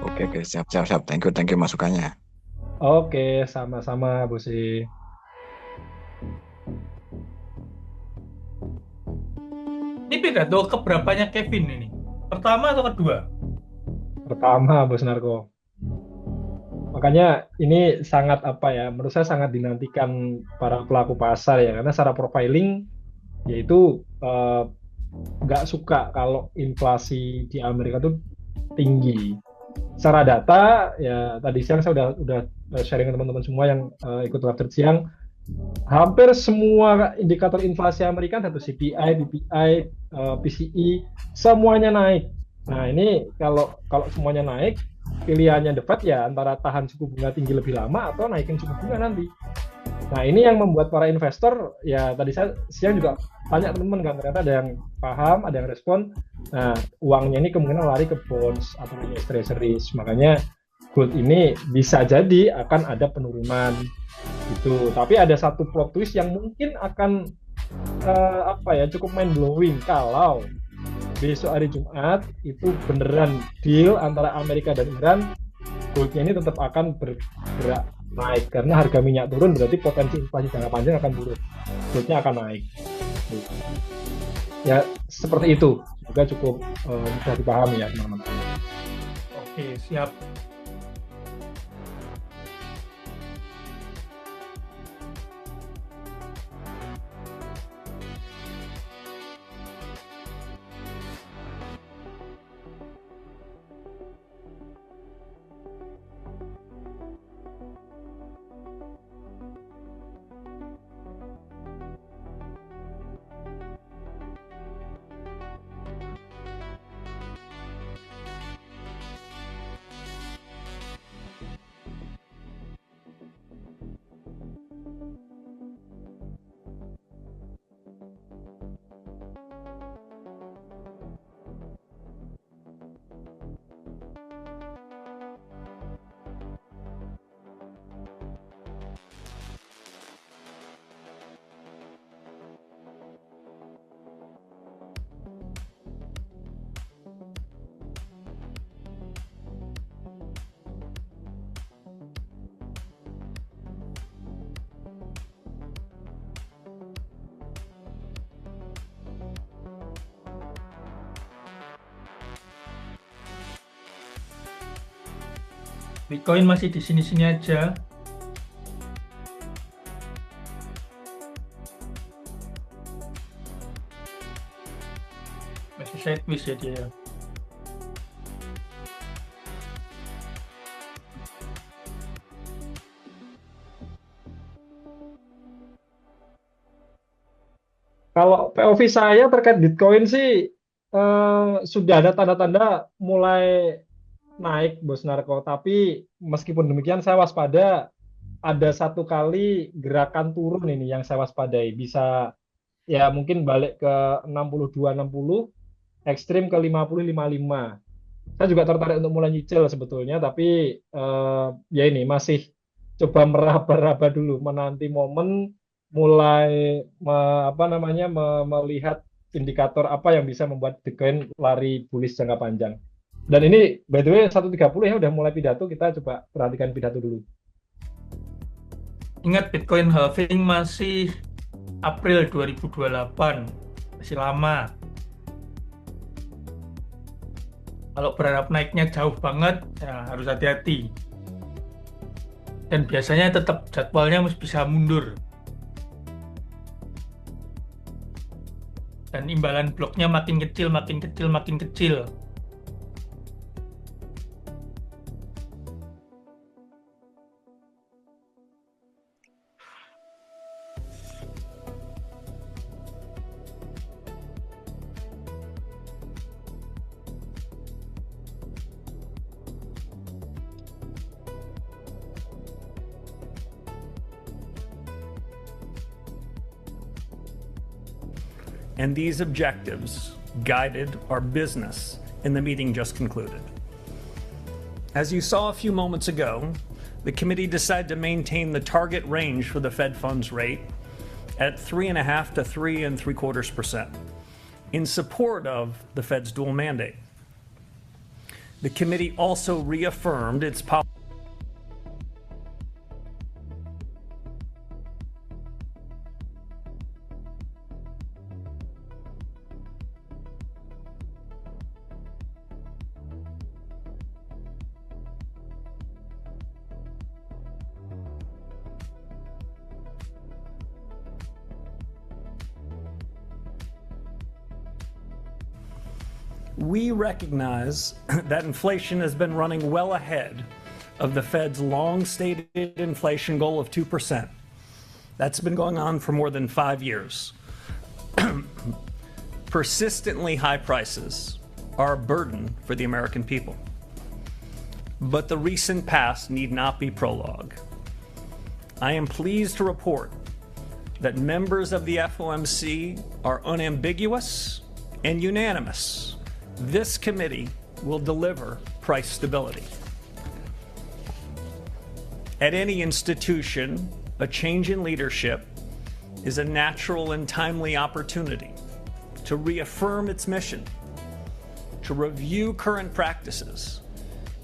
Oke, siap. Thank you masukannya. Oke, sama-sama, Bose. Ini pidato keberapanya Kevin ini? Pertama atau kedua? Pertama, Bos Narko. Makanya ini sangat apa ya, menurut saya sangat dinantikan para pelaku pasar ya, karena secara profiling yaitu nggak suka kalau inflasi di Amerika itu tinggi. Secara data ya tadi siang saya udah sharing ke teman-teman semua yang ikut live chat siang, hampir semua indikator inflasi Amerika, satu CPI, PPI, PCE, semuanya naik. Nah ini kalau semuanya naik, pilihannya The Fed ya antara tahan suku bunga tinggi lebih lama atau naikin suku bunga nanti. Nah ini yang membuat para investor, ya tadi saya siang juga tanya teman-teman kan, ternyata ada yang paham, ada yang respon. Nah uangnya ini kemungkinan lari ke bonds atau US treasuries. Makanya gold ini bisa jadi akan ada penurunan gitu. Tapi ada satu plot twist yang mungkin akan cukup mind blowing kalau besok hari Jumat itu beneran deal antara Amerika dan Iran, goldnya ini tetap akan bergerak naik karena harga minyak turun, berarti potensi inflasi jangka panjang akan turun, goldnya akan naik. Ya seperti itu, juga cukup mudah dipahami ya teman-teman. Oke, siap. Bitcoin masih di sini-sini aja. Masih sideways ya dia. Kalau POV saya terkait Bitcoin sih sudah ada tanda-tanda mulai naik, Bos Narko. Tapi meskipun demikian saya waspada ada satu kali gerakan turun ini yang saya waspadai. Bisa ya mungkin balik ke 62-60, ekstrim ke 50-55. Saya juga tertarik untuk mulai nyicil sebetulnya, tapi ya ini masih coba meraba-raba dulu, menanti momen mulai melihat indikator apa yang bisa membuat Bitcoin lari bullish jangka panjang. Dan ini by the way 1.30 ya udah mulai pidato, kita coba perhatikan pidato dulu. Ingat Bitcoin halving masih April 2028, masih lama. Kalau berharap naiknya jauh banget, ya harus hati-hati. Dan biasanya tetap jadwalnya bisa mundur. Dan imbalan bloknya makin kecil, makin kecil, makin kecil. And these objectives guided our business in the meeting just concluded. As you saw a few moments ago, the committee decided to maintain the target range for the Fed funds rate at 3.5% to 3.75% in support of the Fed's dual mandate. The committee also reaffirmed its policy. We recognize that inflation has been running well ahead of the Fed's long-stated inflation goal of 2%. That's been going on for more than 5 years. Persistently high prices are a burden for the American people. But the recent past need not be prologue. I am pleased to report that members of the FOMC are unambiguous and unanimous. This committee will deliver price stability. At any institution, a change in leadership is a natural and timely opportunity to reaffirm its mission, to review current practices,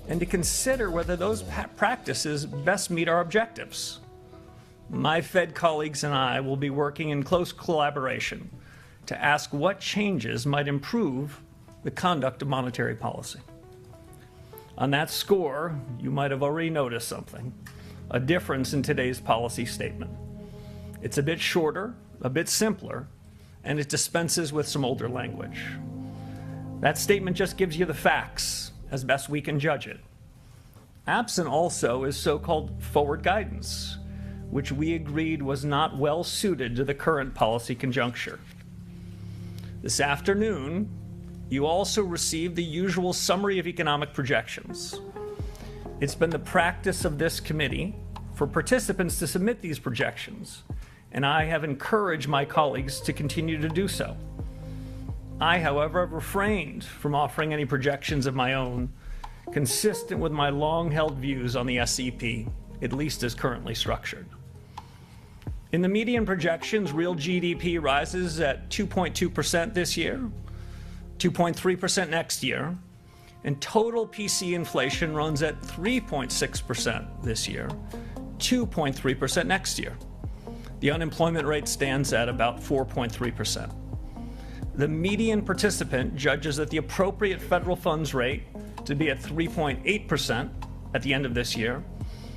and to consider whether those practices best meet our objectives. My Fed colleagues and I will be working in close collaboration to ask what changes might improve the conduct of monetary policy. On that score, you might have already noticed something, a difference in today's policy statement. It's a bit shorter, a bit simpler, and it dispenses with some older language. That statement just gives you the facts as best we can judge it. Absent also is so-called forward guidance, which we agreed was not well suited to the current policy conjuncture. This afternoon, you also received the usual summary of economic projections. It's been the practice of this committee for participants to submit these projections, and I have encouraged my colleagues to continue to do so. I, however, have refrained from offering any projections of my own, consistent with my long-held views on the SEP, at least as currently structured. In the median projections, real GDP rises at 2.2% this year, 2.3% next year, and total PC inflation runs at 3.6% this year, 2.3% next year. The unemployment rate stands at about 4.3%. The median participant judges that the appropriate federal funds rate to be at 3.8% at the end of this year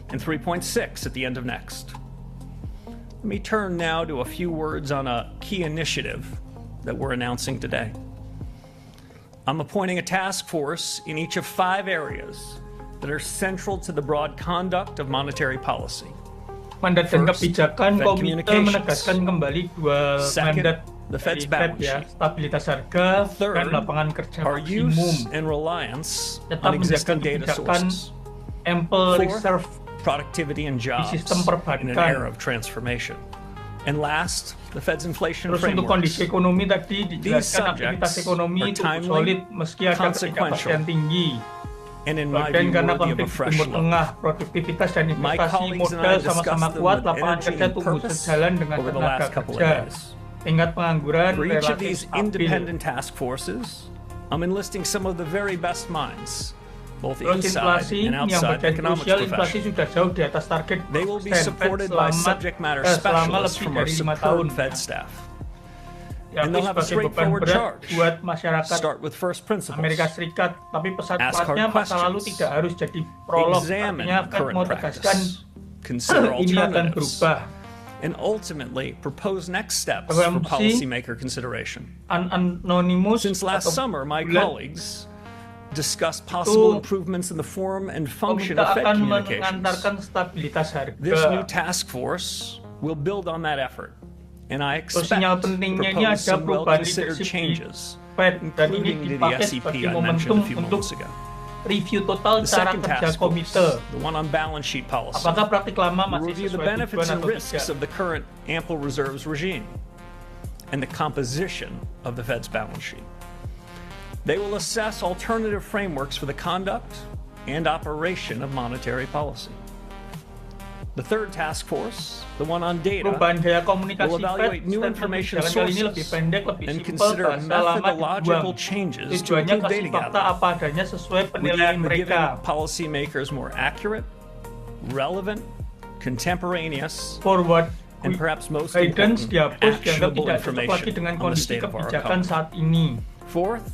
and 3.6% at the end of next. Let me turn now to a few words on a key initiative that we're announcing today. I'm appointing a task force in each of 5 areas that are central to the broad conduct of monetary policy. Mandat dan First, kebijakan Fed komite communications. menegaskan kembali dua Second, mandat the Fed's dari Fed balance ya, sheet. stabilitas harga dan Third, lapangan kerja our maksimum. use and reliance Tetap on menjaga existing data kebijakan sources. ample Fourth, reserve productivity and jobs sistem in an perbankan. era of transformation. And last, the Fed's inflation Terus untuk frameworks. kondisi ekonomi tadi These dijelaskan aktivitas subjects ekonomi are itu timely, solid meski ada ketidakpastian tinggi. and in my Dan view karena worthy of a konflik fresh Timur look. Tengah, produktivitas dan My investasi colleagues and I modal sama-sama discussed them kuat, with lapangan energy kerja and tumbuh purpose sejalan dengan over the tenaga last couple of kerja. days. Tingkat pengangguran For each of relatif these stabil. independent task forces, I'm enlisting some of the very best minds, both Terus inside inflasi and yang outside the bagian economics krusial, inflasi profession. sudah jauh di atas target. They will be Fed supported by subject matter selama specialists lebih from our dari 5 tahun. superb Fed staff. Ya, And they'll have a sebagai beban straightforward berat charge. buat masyarakat Start with first principles. Amerika Serikat, tapi Ask pesan-pesannya hard masa lalu questions. tidak harus jadi prolog. Examine Artinya Fed current mau tegaskan practice. Consider ini akan alternatives. berubah. And ultimately propose next steps Program for policymaker consideration. Anonymous Since last atau summer, my bulan colleagues discussed possible itu improvements in the form and function kita of Fed akan communications. mengantarkan stabilitas harga. This new task force will build on that effort, and I Terus expect sinyal to pentingnya ini propose ada some perubahan well-considered leadership di changes, Fed dan ini including to the dipakai SEP sebagai I mentioned momentum a few untuk moments ago. review total The cara second kerja task force, komite. the one on balance sheet policy, Apakah praktik lama will masih review the sesuai benefits tujuan and atau risks tidak? of the current ample reserves regime and the composition of the Fed's balance sheet. They will assess alternative frameworks for the conduct and operation of monetary policy. The third task force, the one on data, Perubahan gaya komunikasi will evaluate Fed new statement information kebijakan kali ini lebih sources pendek, lebih and simpel, consider bahasa lama methodological dibuang. changes to Tujuannya improve kasih data fakta gathering. apa adanya sesuai With the penilaian aim of giving mereka. policymakers more accurate, relevant, contemporaneous, Forward and perhaps most guidance important, dihapus dianggap actionable tidak cocok lagi information dengan on the kondisi state of our kebijakan economy. saat ini. Fourth,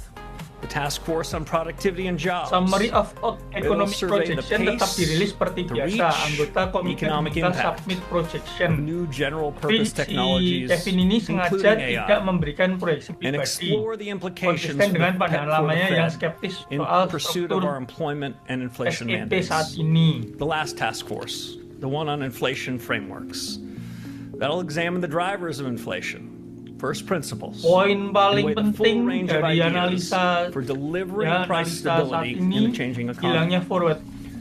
the task force on productivity and jobs. Summary of It will economic survey the projection tetap pace, dirilis seperti the biasa. reach, Anggota komite economic diminta impact submit projection. new general Tapi purpose si technologies, Kevin ini sengaja including tidak AI, memberikan proyeksi and pribadi. explore the implications Konsisten dengan for pandangan the lamanya yang Fed skeptis in soal pursuit of struktur our employment and inflation SEP mandates. saat ini. The last task force, the one on inflation frameworks, that'll examine the drivers of inflation, first principles, Poin paling and weigh the full penting range of dari ideas analisa for delivering price analisa saat stability ini in the changing economy. hilangnya forward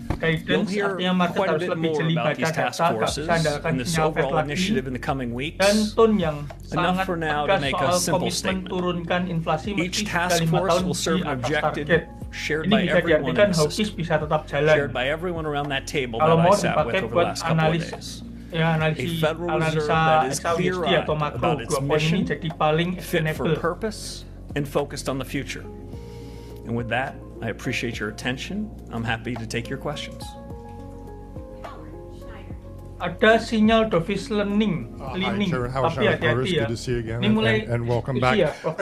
You'll guidance, hear artinya market quite a harus bit lebih more jeli about baca these task data, nggak forces bisa andalkan and this sinyal Fed overall lagi, initiative in the coming dan weeks. tone yang Enough sangat for now to tegas make a soal simple komitmen statement. turunkan inflasi meski Each sudah task 5 force tahun will serve di an atas objective target. shared Ini by bisa everyone diartikan in the hawkish system, bisa tetap jalan. shared by everyone around that table Kalau that I mau sat with dipakai over the buat last couple of analis days. ya A analisa Federal Reserve that is XAUSD clear-eyed atau makro, about its dua poin ini mission, jadi paling fit for actionable. purpose, and focused on the future. And with that, I appreciate your attention. I'm happy to take your questions. Ada sinyal dovish leaning, Hi, Chairman Howard tapi Schneider, hati-hati ya. good to see you again, Ini mulai and welcome diskusi ya, back. Prof.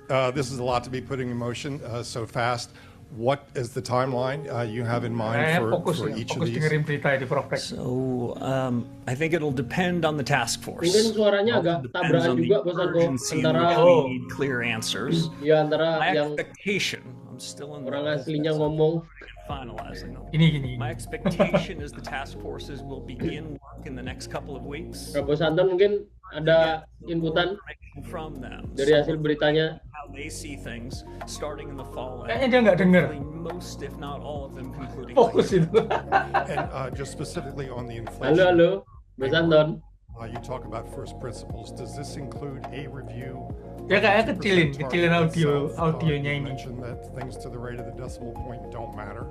ya. This is a lot to be putting in motion so fast. What is the timeline you have in mind Fokus for ya, each of fokus these? dengerin berita ya di Prof. So, I think it'll depend on the task force. Mungkin suaranya agak Depends tabrakan on the juga, Bos Argo, urgency in antara which we need clear answers. ya antara My yang expectation, I'm still in orang aslinya ngomong. finalizing them. Gini. My expectation is the task forces will begin work in the next couple of weeks. Bos Anton mungkin ada inputan From them. dari hasil beritanya. How they see things starting in the fall. Kayaknya dia nggak denger. Most, if not all of them, concluding. Fokus itu. And just specifically on the inflation. Halo, Bos Anton. You talk about first principles. Does this include a review? Ya kayaknya kecilin audionya ini. Mention that things to the rate of the decimal point don't matter.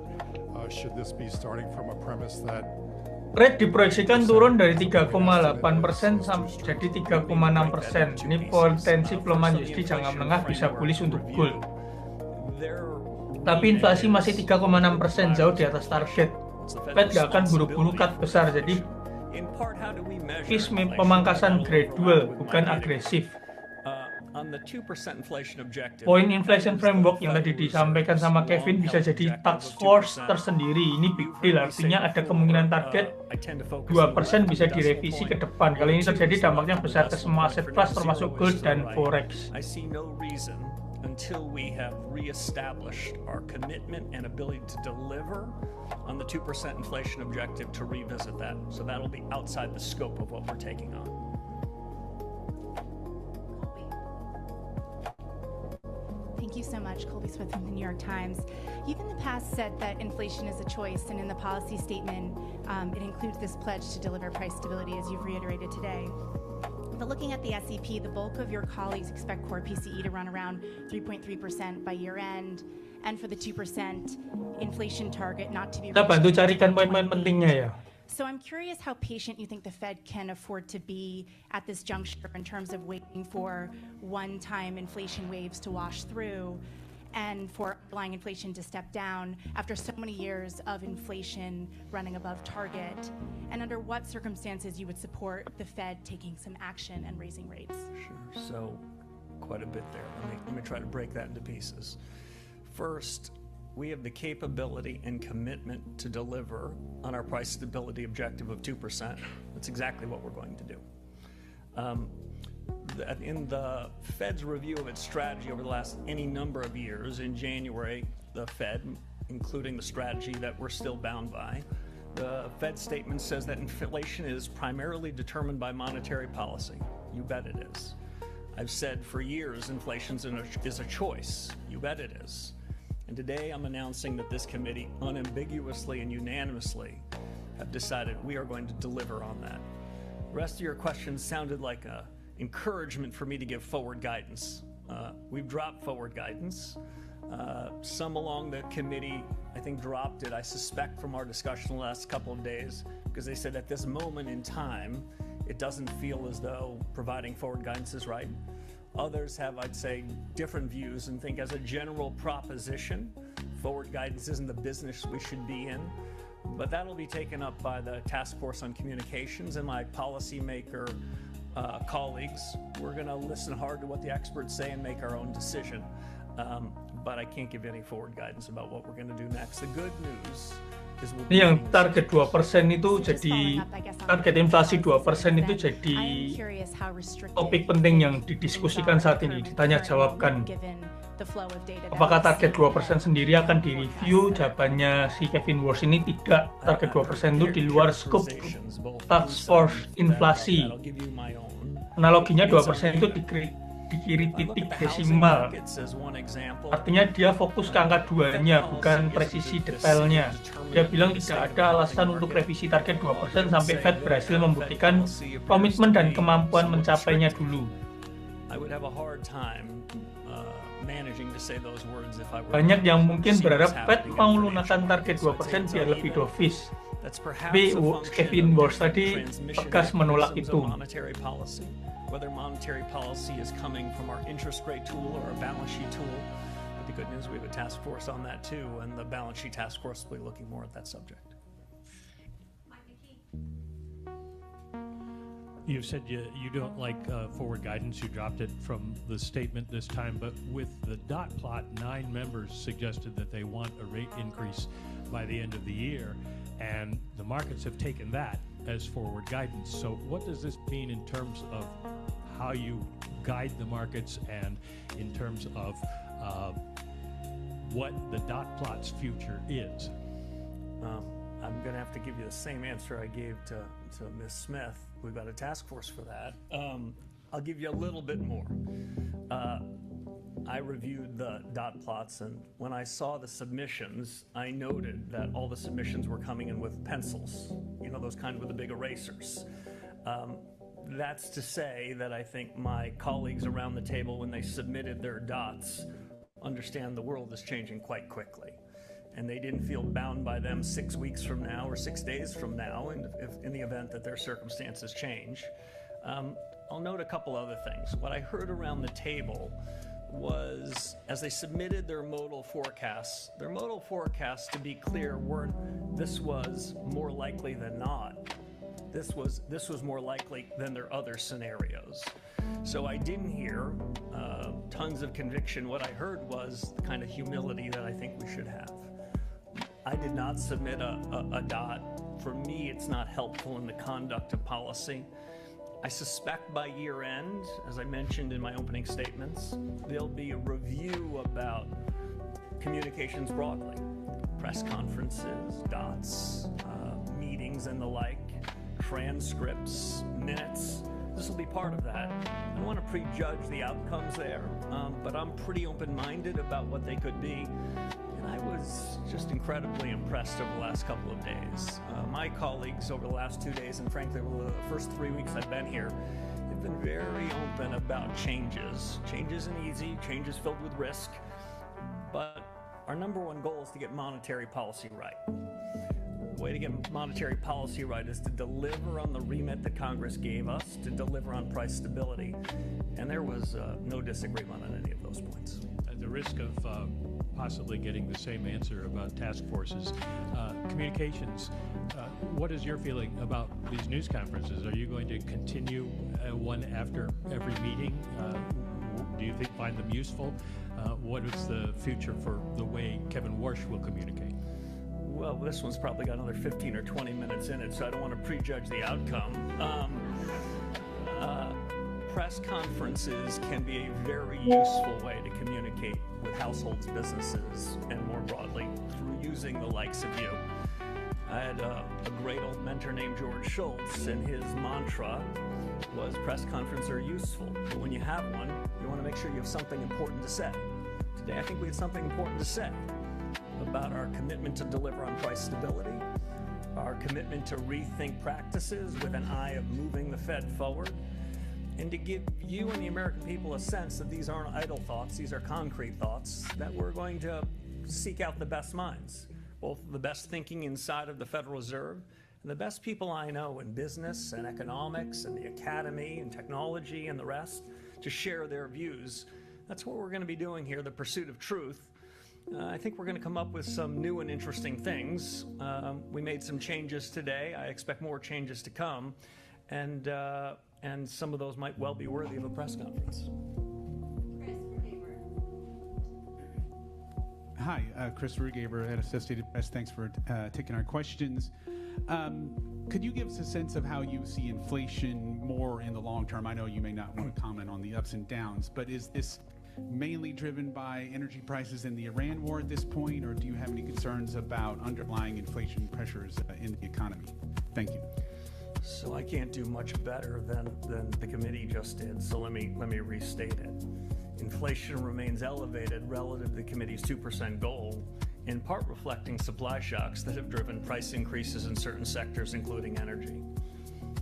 Should this be starting from a premise that Rate diproyeksikan turun dari 3,8% jadi 3,6%. Ini potensi pelemahan USD jangka menengah bisa bullish untuk gold. Tapi inflasi masih 3,6%, jauh di atas target. Fed nggak akan buru-buru cut besar, jadi fish pemangkasan gradual, bukan agresif. On the 2% inflation objective. Poin inflation framework yang tadi disampaikan sama Kevin bisa jadi task force tersendiri. Ini big deal, artinya ada kemungkinan target 2% bisa direvisi ke depan. Kalau ini terjadi, dampaknya besar ke semua aset kelas termasuk gold dan forex. I see no reason until we have reestablished our commitment and ability to deliver on the 2% inflation objective to revisit that. So that'll be outside the scope of what we're taking on. Thank you so much, Colby Smith from the New York Times. You've in the past said that inflation is a choice, and in the policy statement, it includes this pledge to deliver price stability, as you've reiterated today. But looking at the SEP, the bulk of your colleagues expect core PCE to run around 3.3% by year end, and for the 2% inflation target not to be Kita bantu reached carikan until poin-poin 2028. pentingnya ya. So I'm curious how patient you think the Fed can afford to be at this juncture in terms of waiting for one-time inflation waves to wash through and for underlying inflation to step down after so many years of inflation running above target, and under what circumstances you would support the Fed taking some action and raising rates. Sure. So, quite a bit there. Let me try to break that into pieces. First, we have the capability and commitment to deliver on our price stability objective of 2%. That's exactly what we're going to do. In the Fed's review of its strategy over the last any number of years, in January, the Fed, including the strategy that we're still bound by, the Fed statement says that inflation is primarily determined by monetary policy. You bet it is. I've said for years inflation is a choice. You bet it is. And today I'm announcing that this committee unambiguously and unanimously have decided we are going to deliver on that. The rest of your questions sounded like a encouragement for me to give forward guidance. We've dropped forward guidance. Some along the committee, I think, dropped it, I suspect, from our discussion the last couple of days, because they said at this moment in time, it doesn't feel as though providing forward guidance is right. Others have, I'd say, different views and think as a general proposition, forward guidance isn't the business we should be in. But that'll be taken up by the Task Force on Communications and my policymaker colleagues. We're going to listen hard to what the experts say and make our own decision. But I can't give any forward guidance about what we're going to do next. The good news is we'll Ini yang target 2% itu jadi target inflasi 2% itu jadi topik penting yang didiskusikan saat ini, ditanya jawabkan. Apakah target 2% sendiri akan direview? Jawabannya si Kevin Warsh ini tidak. Target 2% itu di luar skop Task Force inflasi. Analoginya 2% itu di kiri titik desimal. Artinya dia fokus ke angka 2-nya, bukan presisi detailnya. Dia bilang tidak ada alasan untuk revisi target 2% sampai Fed berhasil membuktikan komitmen dan kemampuan mencapainya dulu. Banyak yang mungkin berharap Fed mau lunakan target 2% biar lebih dovish. Tapi Kevin Warsh tadi tegas menolak itu. Whether monetary policy is coming from our interest rate tool or our balance sheet tool. But the good news, we have a task force on that too, and the balance sheet task force will be looking more at that subject. You said you don't like forward guidance. You dropped it from the statement this time, but with the dot plot, 9 members suggested that they want a rate increase by the end of the year, and the markets have taken that as forward guidance. So what does this mean in terms of how you guide the markets and in terms of what the dot plot's future is? I'm going to have to give you the same answer I gave to Ms. Smith. We've got a task force for that. I'll give you a little bit more. I reviewed the dot plots, and when I saw the submissions, I noted that all the submissions were coming in with pencils, you know, those kind with the big erasers. That's to say that I think my colleagues around the table, when they submitted their dots, understand the world is changing quite quickly. And they didn't feel bound by them 6 weeks from now or 6 days from now in the event that their circumstances change. I'll note a couple other things. What I heard around the table was, as they submitted their modal forecasts, to be clear, this was more likely than not. This was more likely than their other scenarios. So I didn't hear tons of conviction. What I heard was the kind of humility that I think we should have. I did not submit a dot. For me, it's not helpful in the conduct of policy. I suspect by year end, as I mentioned in my opening statements, there'll be a review about communications broadly, press conferences, dots, meetings and the like, transcripts, minutes. This will be part of that. I don't want to prejudge the outcomes there, but I'm pretty open-minded about what they could be. And I was just incredibly impressed over the last couple of days. My colleagues over the last 2 days, and frankly over the first 3 weeks I've been here, have I've been very open about changes. Change isn't easy, change is filled with risk, but our number one goal is to get monetary policy right. The way to get monetary policy right is to deliver on the remit that Congress gave us, to deliver on price stability, and there was no disagreement on any of those points. At the risk of possibly getting the same answer about task forces, communications, what is your feeling about these news conferences? Are you going to continue one after every meeting? Do you find them useful? What is the future for the way Kevin Warsh will communicate? Well, this one's probably got another 15 or 20 minutes in it, so I don't want to prejudge the outcome. Press conferences can be a very useful way to communicate with households, businesses, and more broadly, through using the likes of you. I had a great old mentor named George Shultz, and his mantra was press conferences are useful, but when you have one, you want to make sure you have something important to say. Today, I think we have something important to say about our commitment to deliver on price stability, our commitment to rethink practices with an eye of moving the Fed forward, and to give you and the American people a sense that these aren't idle thoughts, these are concrete thoughts, that we're going to seek out the best minds, both the best thinking inside of the Federal Reserve and the best people I know in business and economics and the academy and technology and the rest, to share their views. That's what we're going to be doing here, the pursuit of truth. I think we're going to come up with some new and interesting things. We made some changes today. I expect more changes to come. And some of those might well be worthy of a press conference. Hi, Chris Rugaber at Associated Press. Thanks for taking our questions. Could you give us a sense of how you see inflation more in the long term? I know you may not want to comment on the ups and downs, but is this mainly driven by energy prices in the Iran war at this point, or do you have any concerns about underlying inflation pressures in the economy? Thank you. So I can't do much better than the committee just did, so let me restate it. Inflation remains elevated relative to the committee's 2% goal, in part reflecting supply shocks that have driven price increases in certain sectors, including energy.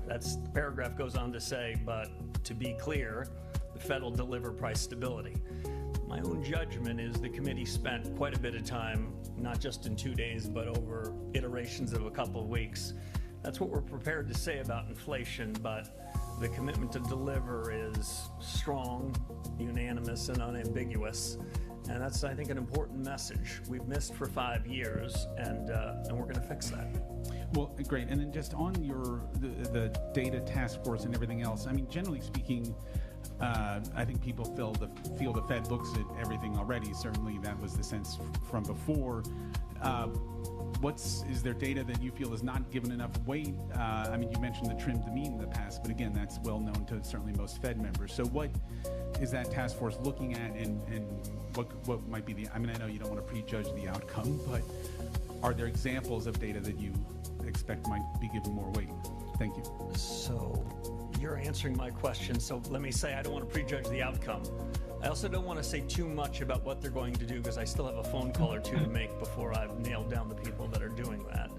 The paragraph goes on to say, but to be clear, the Fed will deliver price stability. My own judgment is the committee spent quite a bit of time, not just in 2 days, but over iterations of a couple of weeks. That's what we're prepared to say about inflation, but the commitment to deliver is strong, unanimous, and unambiguous. And that's, I think, an important message. We've missed for 5 years, and we're going to fix that. Well, great. And then just on the data task force and everything else, I mean, generally speaking, I think people feel the Fed looks at everything already. Certainly that was the sense from before. Is there data that you feel is not given enough weight? I mean, you mentioned the trim to mean in the past, but again, that's well known to certainly most Fed members. So what is that task force looking at, and what might be I mean, I know you don't want to prejudge the outcome, but are there examples of data that you expect might be given more weight? Thank you. So you're answering my question, so let me say I don't want to prejudge the outcome. I also don't want to say too much about what they're going to do, because I still have a phone call or two to make before I've nailed down the people that are doing that.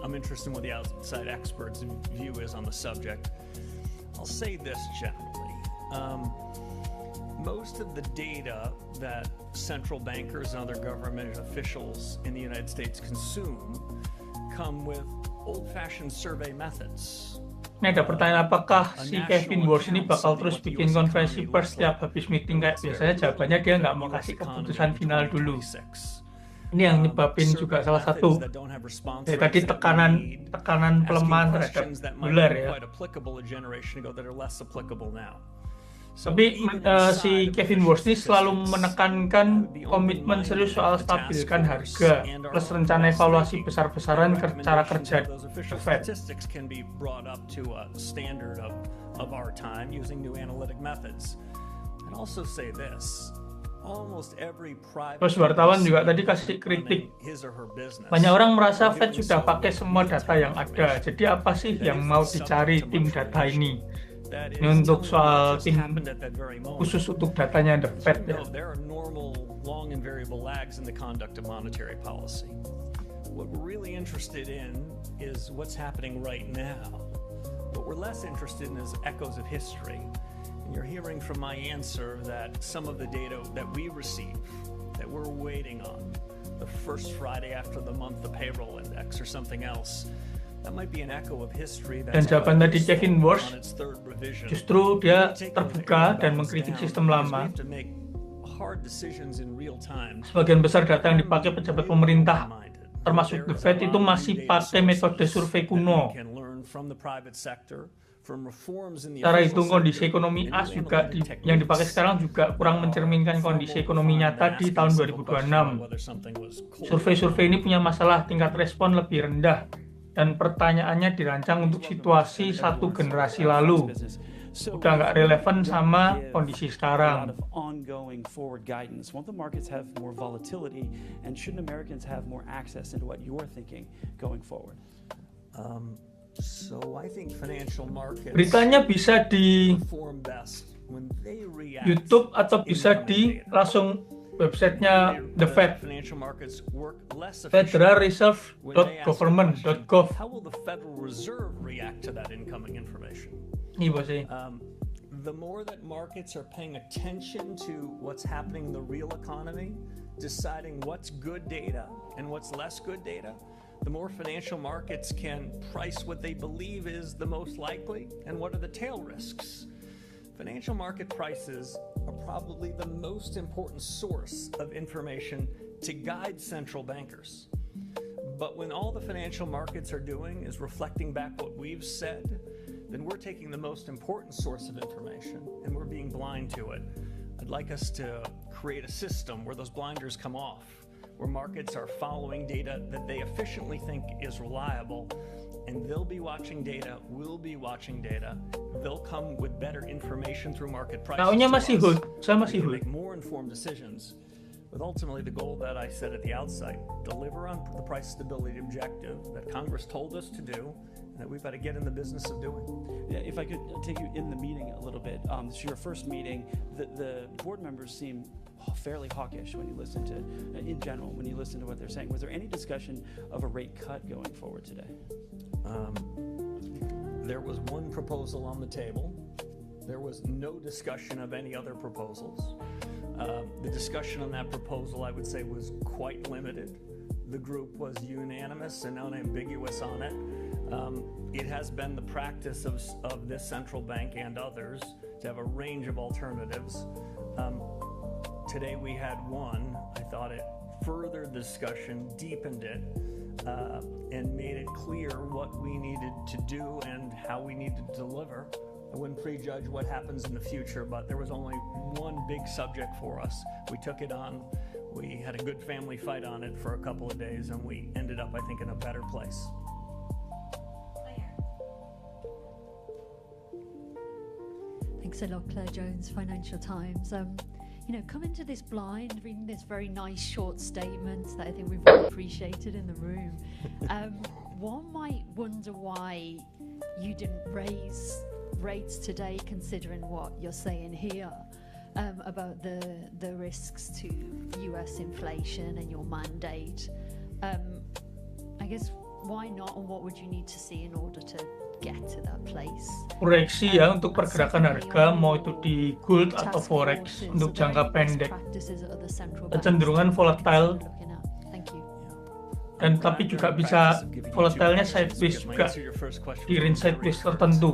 I'm interested in what the outside experts' view is on the subject. I'll say this generally. Most of the data that central bankers and other government officials in the United States consume come with old-fashioned survey methods. Ini ada pertanyaan, apakah si Kevin Warsh ini bakal terus bikin konferensi pers setiap habis meeting kayak biasanya? Jawabannya dia nggak mau kasih keputusan final dulu. Ini yang nyebabin juga salah satu tadi tekanan pelemahan terhadap dolar ya. Tapi si Kevin Warsh ini selalu menekankan komitmen serius soal stabilkan harga plus rencana evaluasi besar-besaran cara kerja The Fed. Terus wartawan juga tadi kasih kritik. Banyak orang merasa Fed sudah pakai semua data yang ada. Jadi apa sih yang mau dicari tim data ini? Ini untuk soal tim khusus untuk datanya The Fed. There are normal, long and variable lags in the conduct of monetary policy. What we're really interested in is what's happening right now. What we're less interested in is echoes of history. And you're hearing from my answer that some of the data that we receive, that we're waiting on, the first Friday after the month, the payroll index or something else, that might be an echo of history. Dan jawaban tadi Kevin Warsh, justru dia terbuka dan mengkritik sistem lama. Sebagian besar data yang dipakai pejabat pemerintah, termasuk The Fed, itu masih pakai metode survei kuno. Secara hitung kondisi ekonomi AS juga yang dipakai sekarang juga kurang mencerminkan kondisi ekonomi nyata di tahun 2026. Survei-survei ini punya masalah tingkat respon lebih rendah dan pertanyaannya dirancang untuk situasi satu generasi lalu. Udah nggak relevan sama kondisi sekarang. Ongoing forward guidance. Won't the markets have more volatility, and shouldn't Americans have more access into what you're thinking going forward? So I think financial markets Beritanya bisa di YouTube atau bisa di langsung websitenya The Fed, federalreserve.government.gov. How will the Federal Reserve react to that incoming information? The more that markets are paying attention to what's happening in the real economy, deciding what's good data and what's less good data, the more financial markets can price what they believe is the most likely and what are the tail risks. Financial market prices are probably the most important source of information to guide central bankers. But when all the financial markets are doing is reflecting back what we've said, then we're taking the most important source of information and we're being blind to it. I'd like us to create a system where those blinders come off, where markets are following data that they efficiently think is reliable, and they'll be watching data, we'll be watching data, they'll come with better information through market prices. Make more informed decisions, with ultimately the goal that I said at the outset, deliver on the price stability objective that Congress told us to do, and that we've got to get in the business of doing. Yeah, if I could take you in the meeting a little bit. This is your first meeting. The board members seem fairly hawkish when you listen to, in general, when you listen to what they're saying. Was there any discussion of a rate cut going forward today? There was one proposal on the table. There was no discussion of any other proposals. The discussion on that proposal, I would say, was quite limited. The group was unanimous and unambiguous on it. It has been the practice of this central bank and others to have a range of alternatives. Today we had one. I thought it furthered the discussion, deepened it, and made it clear what we needed to do and how we needed to deliver. I wouldn't prejudge what happens in the future, but there was only one big subject for us. We took it on. We had a good family fight on it for a couple of days, and we ended up, I think, in a better place. Thanks a lot, Claire Jones, Financial Times. Coming to this blind, reading this very nice short statement that I think we've all appreciated in the room, one might wonder why you didn't raise rates today, considering what you're saying here about the risks to US inflation and your mandate. I guess why not, and what would you need to see in order to get to that place? Proyeksi ya untuk pergerakan harga, mau itu di gold atau forex untuk jangka pendek, kecenderungan volatile, dan tapi juga bisa volatilenya sideways juga di range sideways tertentu.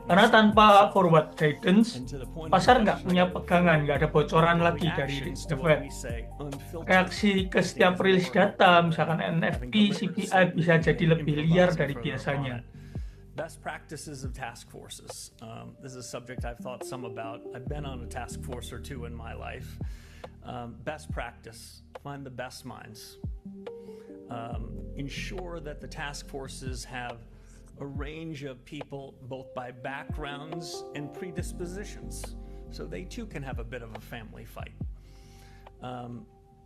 Karena tanpa forward guidance, pasar nggak punya pegangan, nggak ada bocoran lagi dari The Fed. Reaksi ke setiap rilis data, misalkan NFP, CPI bisa jadi lebih liar dari biasanya. Best practices of task forces. This is a subject I've thought some about. I've been on a task force or two in my life. Best practice, find the best minds. Ensure that the task forces have a range of people both by backgrounds and predispositions, so they too can have a bit of a family fight.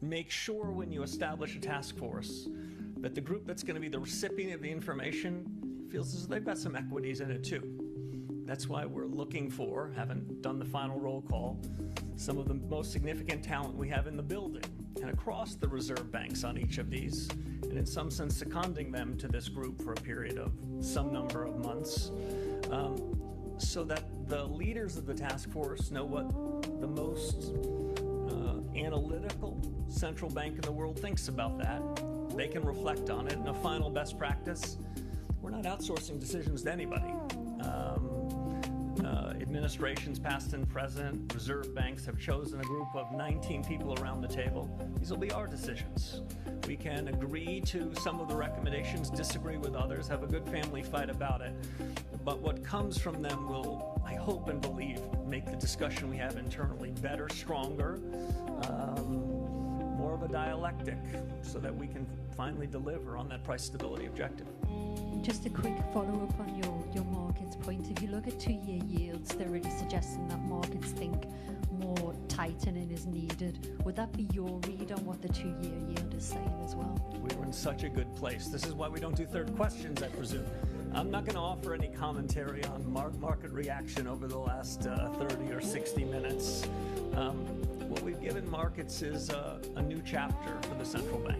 Make sure when you establish a task force that the group that's going to be the recipient of the information feels as though they've got some equities in it too. That's why we're looking for, haven't done the final roll call, some of the most significant talent we have in the building. and across the reserve banks on each of these, and in some sense seconding them to this group for a period of some number of months, so that the leaders of the task force know what the most analytical central bank in the world thinks about that. They can reflect on it, and a final best practice: we're not outsourcing decisions to anybody. Administrations past and present, reserve banks have chosen a group of 19 people around the table. These will be our decisions. We can agree to some of the recommendations, disagree with others, have a good family fight about it. But what comes from them will, I hope and believe, make the discussion we have internally better, stronger, more of a dialectic, so that we can finally deliver on that price stability objective. Just a quick follow-up on your markets point. If you look at 2-year yields, they're really suggesting that markets think more tightening is needed. Would that be your read on what the 2-year yield is saying as well? We were in such a good place. This is why we don't do third questions, I presume. I'm not going to offer any commentary on market reaction over the last 30 or 60 minutes. What we've given markets is a new chapter for the central bank,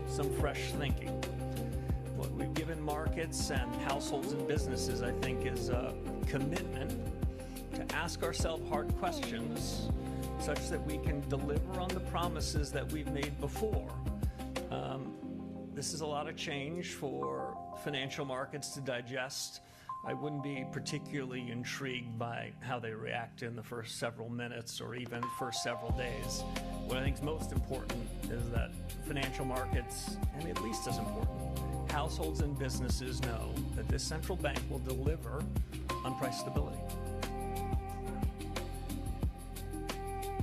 some fresh thinking. What we've given markets and households and businesses, I think, is a commitment to ask ourselves hard questions such that we can deliver on the promises that we've made before. This is a lot of change for financial markets to digest. I wouldn't be particularly intrigued by how they react in the first several minutes or even first several days. What I think is most important is that financial markets, and at least as important, households and businesses know that this central bank will deliver on price stability.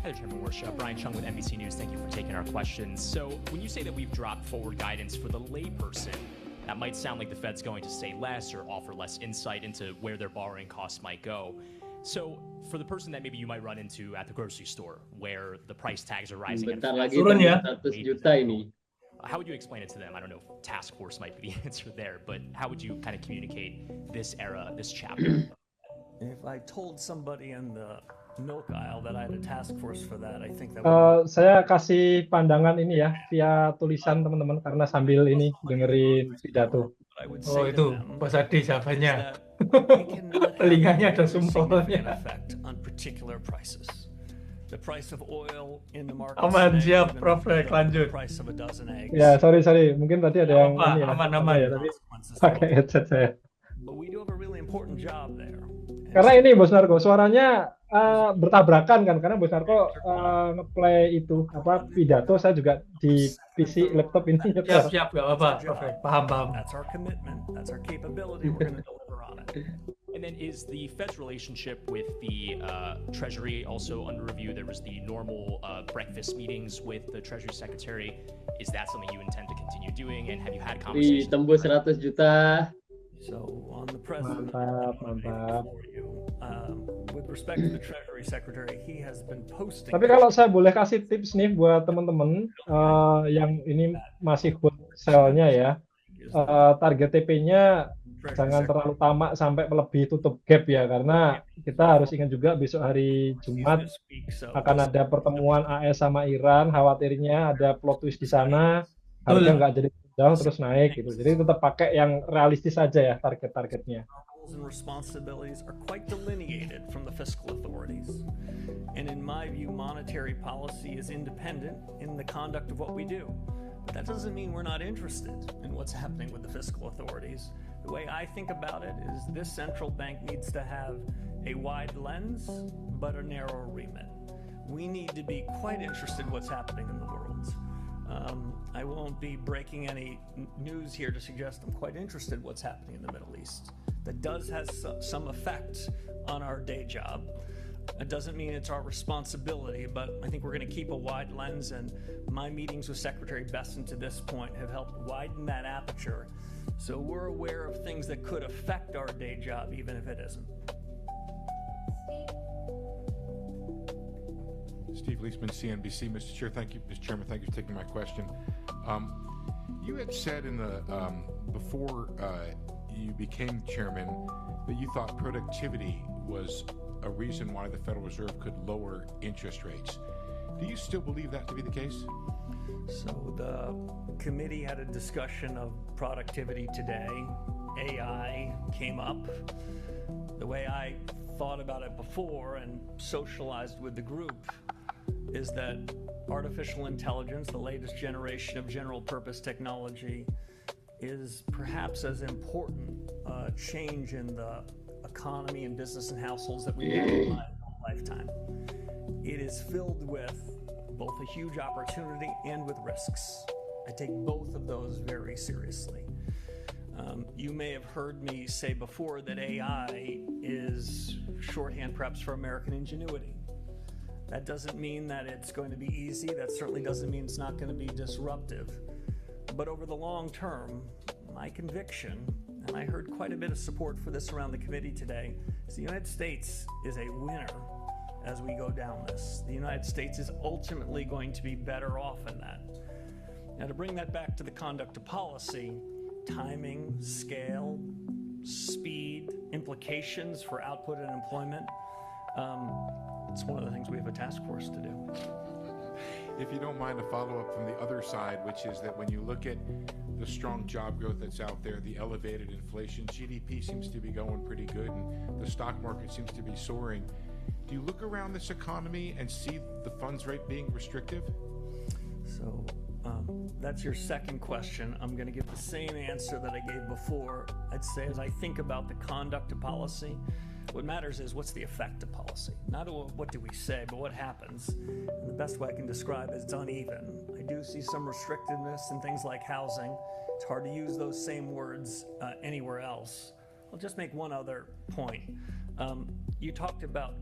Hi there, Chairman Warsh. Brian Chung with NBC News. Thank you for taking our questions. So when you say that we've dropped forward guidance for the layperson, that might sound like the Fed's going to say less or offer less insight into where their borrowing costs might go. So for the person that maybe you might run into at the grocery store, where the price tags are rising, Bentar lagi 100 juta ini. how would you explain it to them? I don't know if task force might be the answer there, but how would you kind of communicate this era, this chapter? If I told somebody in the milk aisle that I had a task force for that, I think that would... Saya kasih pandangan ini ya via tulisan teman-teman karena sambil ini dengerin pidato. Oh itu Mas Adi jawabannya. Telinganya ada sumpelnya. The price of oil in the market. Aman, siap, Prof. Lanjut. Price of a dozen eggs. Ya, sorry. Mungkin tadi ada yang ini ya. Aman Ya, tapi pakai headset saya. But we do have a really important job there. Karena ini Bos Narko suaranya bertabrakan kan, karena Bos Narko ngeplay itu apa pidato, saya juga di PC laptop ini nyetel. Siap, nggak apa-apa, paham. That's our commitment, that's our capability. We're going to deliver on it. And then is the Fed's relationship with the Treasury also under review? There was the normal breakfast meetings with the Treasury Secretary. Is that something you intend to continue doing? And have you had conversations? Tembus 100 juta. So on the president, mantap. With respect to the Treasury Secretary, he has been posting. Tapi kalau saya boleh kasih tips nih buat teman-teman yang ini masih buat selnya ya, target TP-nya jangan terlalu tamak sampai melebihi tutup gap ya, karena kita harus ingat juga besok hari Jumat akan ada pertemuan AS sama Iran, khawatirnya ada plot twist di sana, harga nggak jadi down terus naik gitu. Jadi tetap pakai yang realistis aja ya target-targetnya. And responsibilities are quite delineated from the fiscal authorities. And in my view, monetary policy is independent in the conduct of what we do. But that doesn't mean we're not interested in what's happening with the fiscal authorities. The way I think about it is this central bank needs to have a wide lens, but a narrow remit. We need to be quite interested in what's happening in the world. I won't be breaking any news here to suggest I'm quite interested in what's happening in the Middle East. That does have some effect on our day job. It doesn't mean it's our responsibility, but I think we're going to keep a wide lens, and my meetings with Secretary Bessent to this point have helped widen that aperture. So we're aware of things that could affect our day job, even if it isn't. Steve Leisman, CNBC. Mr. Chair, thank you. Mr. Chairman, thank you for taking my question. You had said in the before you became chairman that you thought productivity was a reason why the Federal Reserve could lower interest rates. Do you still believe that to be the case? So the committee had a discussion of productivity today. AI came up. The way I thought about it before and socialized with the group is that artificial intelligence, the latest generation of general purpose technology, is perhaps as important a change in the economy and business and households that we will in our lifetime. It is filled with both a huge opportunity and with risks. I take both of those very seriously. You may have heard me say before that AI is shorthand perhaps for American ingenuity. That doesn't mean that it's going to be easy. That certainly doesn't mean it's not going to be disruptive. But over the long term, my conviction, and I heard quite a bit of support for this around the committee today, is the United States is a winner as we go down this. The United States is ultimately going to be better off in that. Now, to bring that back to the conduct of policy, timing, scale, speed, implications for output and employment, it's one of the things we have a task force to do. If you don't mind, a follow-up from the other side, which is that when you look at the strong job growth that's out there, the elevated inflation, GDP seems to be going pretty good, and the stock market seems to be soaring. Do you look around this economy and see the funds rate being restrictive? So that's your second question. I'm going to give the same answer that I gave before. I'd say as I think about the conduct of policy, what matters is what's the effect of policy. Not what do we say, but what happens. And the best way I can describe it is it's uneven. I do see some restrictiveness in things like housing. It's hard to use those same words anywhere else. I'll just make one other point. You talked about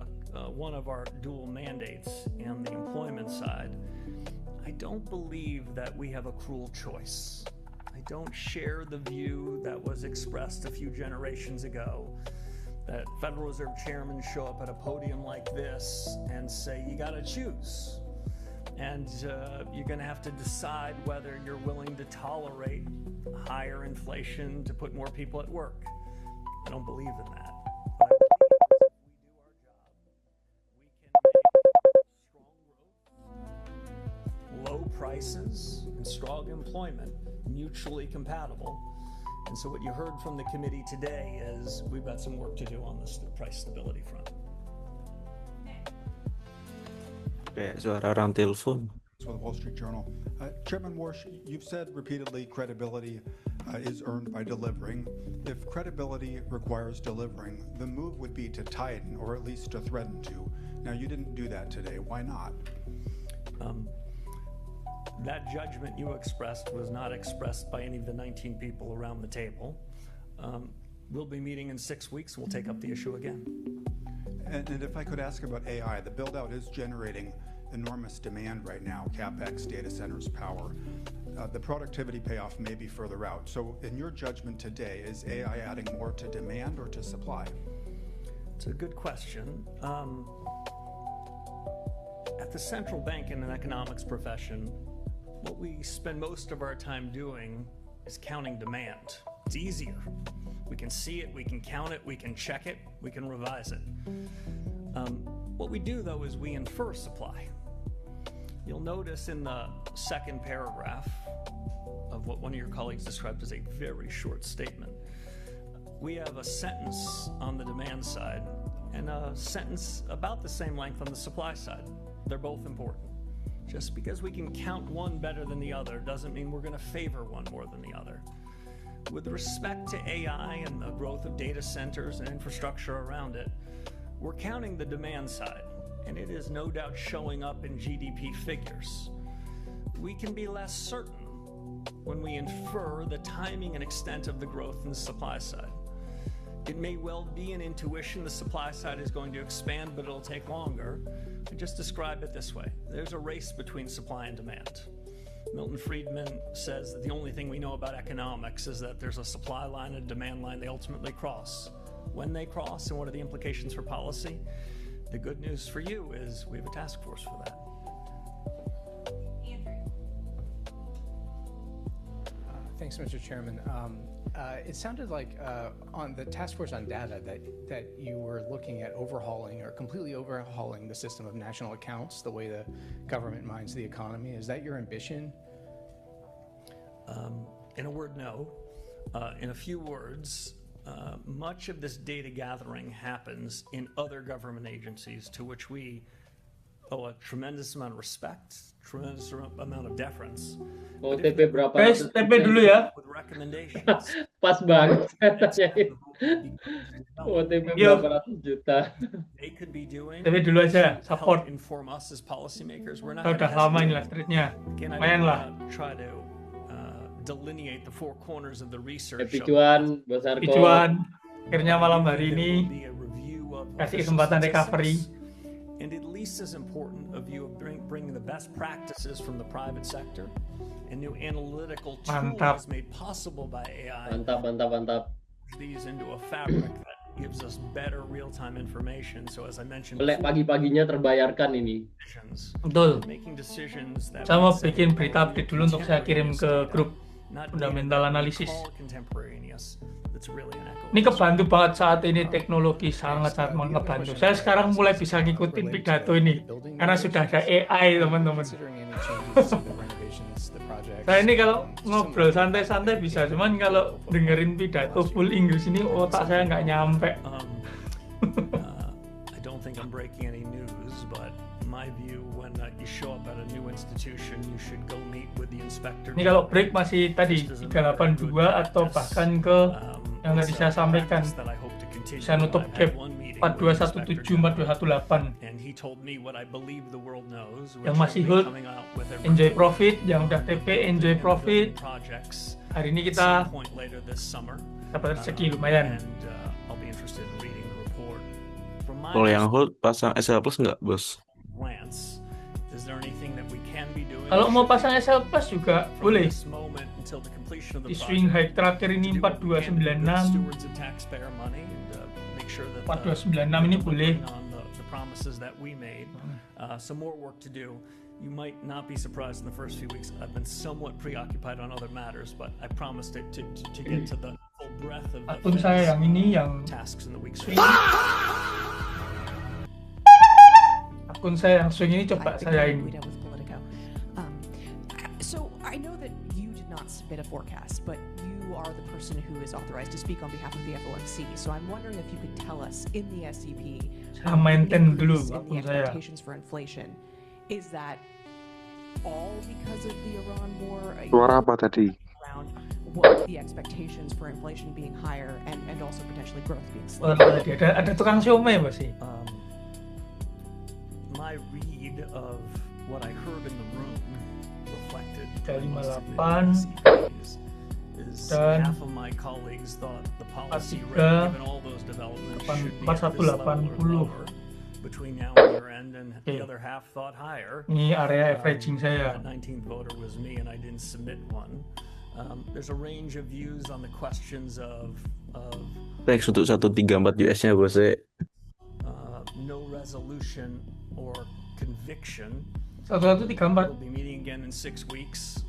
one of our dual mandates and the employment side. I don't believe that we have a cruel choice. I don't share the view that was expressed a few generations ago that Federal Reserve chairmen show up at a podium like this and say, you got to choose. And you're going to have to decide whether you're willing to tolerate higher inflation to put more people at work. I don't believe in that. But low prices and strong employment, mutually compatible. And so what you heard from the committee today is we've got some work to do on this price stability front. Kayak suara orang telepon. With the Wall Street Journal. Chairman Warsh, you've said repeatedly credibility is earned by delivering. If credibility requires delivering, the move would be to tighten or at least to threaten to. Now, you didn't do that today. Why not? That judgment you expressed was not expressed by any of the 19 people around the table. We'll be meeting in 6 weeks. We'll take up the issue again. And if I could ask about AI, the build-out is generating enormous demand right now, CapEx, data centers, power. The productivity payoff may be further out. So in your judgment today, is AI adding more to demand or to supply? It's a good question. At the central bank in an economics profession, what we spend most of our time doing is counting demand. It's easier. We can see it, we can count it, we can check it, we can revise it. What we do, though, is we infer supply. You'll notice in the second paragraph of what one of your colleagues described as a very short statement, we have a sentence on the demand side and a sentence about the same length on the supply side. They're both important. Just because we can count one better than the other doesn't mean we're going to favor one more than the other. With respect to AI and the growth of data centers and infrastructure around it, we're counting the demand side, and it is no doubt showing up in GDP figures. We can be less certain when we infer the timing and extent of the growth in the supply side. It may well be an intuition the supply side is going to expand, but it'll take longer. I just describe it this way. There's a race between supply and demand. Milton Friedman says that the only thing we know about economics is that there's a supply line and a demand line they ultimately cross. When they cross and what are the implications for policy? The good news for you is we have a task force for that. Thanks, Mr. Chairman. It sounded like on the task force on data that you were looking at overhauling or completely overhauling the system of national accounts, the way the government minds the economy. Is that your ambition? In a word, no. In a few words, much of this data gathering happens in other government agencies to which we owe a tremendous amount of respect, tremendous amount of deference. Mau TP berapa? Guys, TP dulu ya. With recommendations. Pas banget saya tanyain. Mau TP berapa ratus juta? They could be doing. TP dulu aja, support. Inform us as policymakers. We're not. Udah lama ini lah streetnya. Lumayan lah. Try to delineate the four corners of the research. Picuan, Bos Arko. Picuan, akhirnya malam hari ini kasih kesempatan recovery. And at least as important a view of bringing the best practices from the private sector and new analytical tools made possible by AI. Mantap. These into a fabric that gives us better real-time information. So as I mentioned, pagi-paginya terbayarkan ini. Betul. Making decisions that saya mau bikin berita update dulu untuk saya kirim ke grup fundamental analisis. Ini kebantu banget saat ini, teknologi sangat-sangat ngebantu. Saya sekarang mulai bisa ngikutin pidato ini karena sudah ada AI, teman-teman. Saya ini kalau ngobrol santai-santai bisa, cuman kalau dengerin pidato full Inggris ini otak saya nggak nyampe. I don't think I'm breaking any news, but my view when you show up at a new institution, you should go meet with the inspector. Ini kalau break masih tadi 382 atau bahkan ke yang tadi saya sampaikan bisa nutup gap 4217 4218. Yang masih hold enjoy profit, yang udah TP enjoy profit. Hari ini kita dapat rezeki lumayan. Kalau yang hold pasang SL Plus nggak, Bos? Kalau mau pasang SL Plus juga boleh. Di swing high terakhir ini 4296. 4296 ini boleh. Some more work to do. You might not be surprised in the first few weeks. I've been somewhat preoccupied on other matters, but I promised to get to the full breadth of akun saya yang ini yang tasks in the weeks. Akun saya yang swing ini coba saya ini. So I know that you did not submit a forecast, but you are the person who is authorized to speak on behalf of the FOMC. So I'm wondering if you could tell us in the SEP saya maintain dulu the akun saya. expectations for inflation. Is that all because of the Iran war? Suara apa tadi? Around what the expectations for inflation being higher and also potentially growth being slower. Ada tukang siomay ba sih? My read of what I heard in the room reflected 358 is dan half of my colleagues thought the policy rate, given all those developments, should be at this level or lower between now and year end, and the other half thought higher. Ini area averaging saya. The 19th voter was me, and I didn't submit one. There's a range of views on the questions of Thanks untuk 134 US-nya, Bos. No resolution or conviction. 1134. We'll be meeting again in 6 weeks.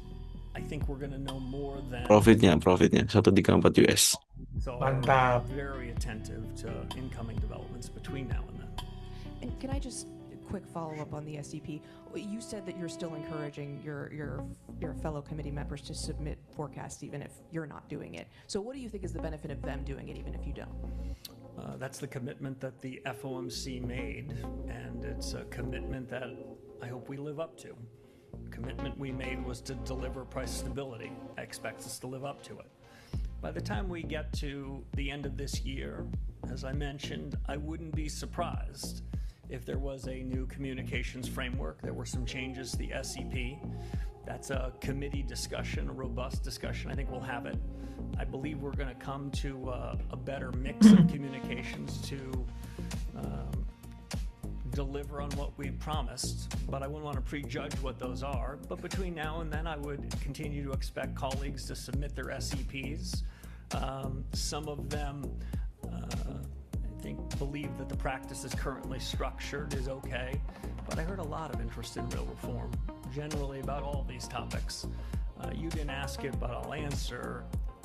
I think we're going to know more than Profitnya 134 US. So Mantap. Very attentive to incoming developments between now and then. And can I just quick follow up on the SEP? You said that you're still encouraging your fellow committee members to submit forecasts even if you're not doing it. So what do you think is the benefit of them doing it even if you don't? That's the commitment that the FOMC made, and it's a commitment that I hope we live up to. Commitment we made was to deliver price stability. I expect us to live up to it. By the time we get to the end of this year, as I mentioned, I wouldn't be surprised if there was a new communications framework. There were some changes to the SEP. That's a committee discussion, a robust discussion. I think we'll have it. I believe we're going to come to a better mix of communications to deliver on what we promised, but I wouldn't want to prejudge what those are. But between now and then, I would continue to expect colleagues to submit their SEPs. Some of them, I think, believe that the practice is currently structured is okay, but I heard a lot of interest in real reform, generally about all these topics. You didn't ask it, but I'll answer.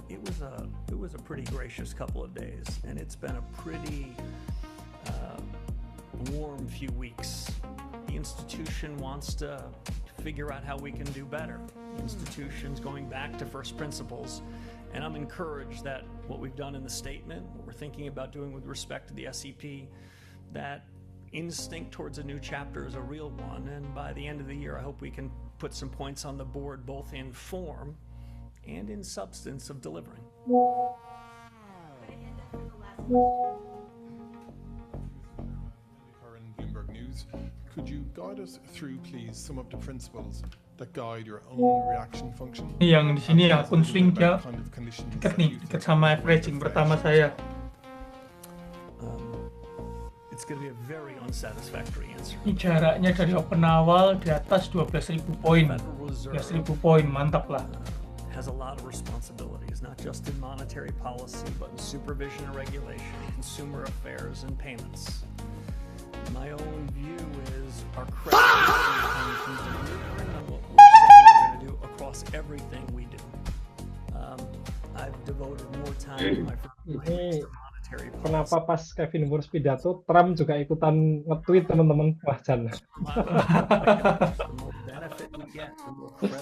it was a pretty gracious couple of days, and it's been a pretty warm few weeks. The institution wants to figure out how we can do better. The institution's going back to first principles, and I'm encouraged that what we've done in the statement, what we're thinking about doing with respect to the SEP, that instinct towards a new chapter is a real one, and by the end of the year I hope we can put some points on the board both in form and in substance of delivering. Bloomberg News. Could you guide us through, please, some of the principles that guide your own reaction function? Yang di sini akun swingnya dekat nih, dekat sama averaging pertama saya. It's going to be a very unsatisfactory answer. Ini jaraknya dari open awal di atas 12.000 poin. 12.000 poin, mantap lah. Has a lot of responsibilities, not just in monetary policy, but in supervision and regulation, consumer affairs, and payments. My own view is our credibility comes from delivering on what we're saying we're going to do across everything we do. I've devoted more time in my first Ini kenapa pas Kevin Burns pidato, Trump juga ikutan nge-tweet teman-teman. Wah, Jan.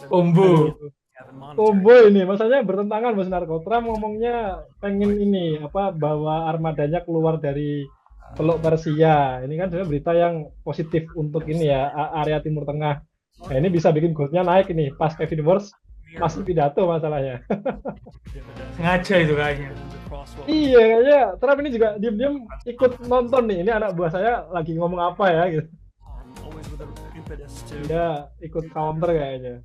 Ombo ini, maksudnya bertentangan Bos Narko. Trump ngomongnya pengen ini bawa armadanya keluar dari Teluk Persia. Ini kan sebenarnya berita yang positif untuk ini ya, area Timur Tengah. Nah, ini bisa bikin goldnya naik ini pas Kevin Burns masih pidato masalahnya. Sengaja itu kayaknya. Iya, kayaknya Trump ini juga diam-diam ikut nonton nih. Ini anak buah saya lagi ngomong apa ya gitu. Dia ikut counter kayaknya.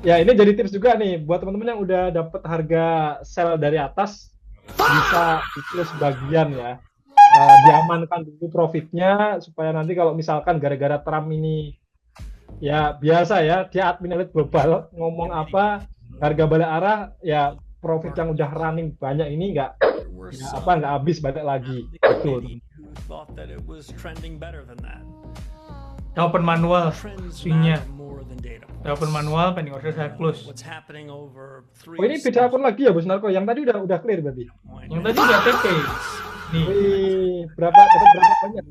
Ya, ini jadi tips juga nih buat teman-teman yang udah dapat harga sell dari atas, bisa itu sebagian ya. Diamankan dulu profitnya supaya nanti kalau misalkan gara-gara Trump ini ya biasa ya, dia admin elit global ngomong apa, harga balik arah ya, profit yang udah running banyak ini nggak habis balik lagi gitu. Open manual swingnya. Open manual pending order saya close. Oh, ini beda akun lagi ya Bos Narko, yang tadi udah clear berarti. Yang tadi udah TP. Nih. Wih, berapa banyak?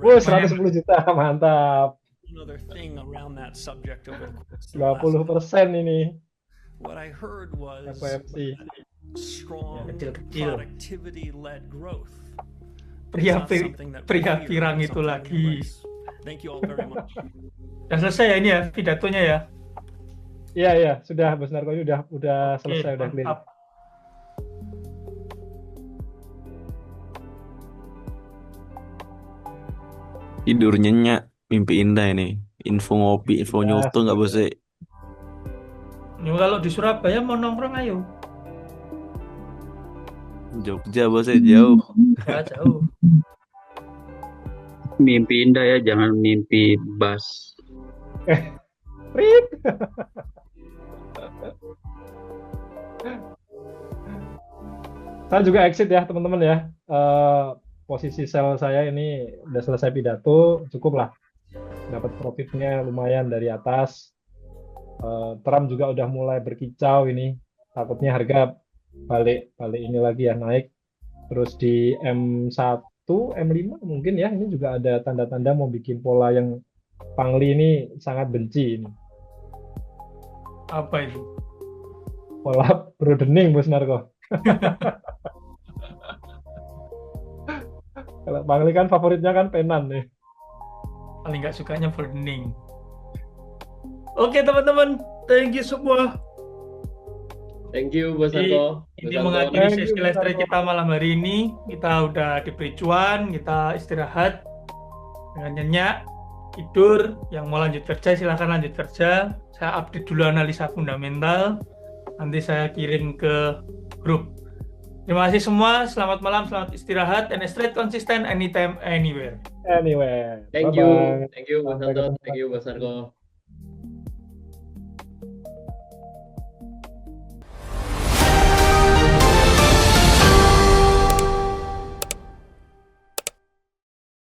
Wah, 110 juta, mantap. 20% ini. What I heard was FOMC. Strong Kecil-kecil. productivity-led growth. Pria pirang itu lagi. Thank you all very much. Udah selesai ya ini ya pidatonya ya? Iya, sudah Bos Narko ini udah selesai, udah clear. Tidur nyenyak, mimpi indah ini. Info ngopi, info nyoto nggak bos? Kalau di Surabaya mau nongkrong ayo. Jogja bos, jauh. Ya, jauh. Mimpi indah ya, jangan mimpi bas. Rit. Saya juga exit ya teman-teman ya. Posisi sell saya ini udah selesai pidato, cukup lah. Dapat profitnya lumayan dari atas. Trump juga udah mulai berkicau ini. Takutnya harga balik ini lagi ya, naik. Terus di M1, M5 mungkin ya, ini juga ada tanda-tanda mau bikin pola yang Pangli ini sangat benci ini. Apa itu? Pola broadening Bos Narko. Kalau Pangli kan favoritnya kan penan nih. Paling nggak sukanya broadening. Oke teman-teman, thank you semua. Thank you Bos Narko. Ini mengakhiri sesi live trade kita malam hari ini. Kita udah diberi cuan, kita istirahat dengan nyenyak, tidur. Yang mau lanjut kerja silahkan lanjut kerja. Saya update dulu analisa fundamental. Nanti saya kirim ke grup. Terima kasih semua, selamat malam, selamat istirahat, and trade konsisten anytime, anywhere. Anywhere. Thank you Bos Narko. Thank you Bos Narko.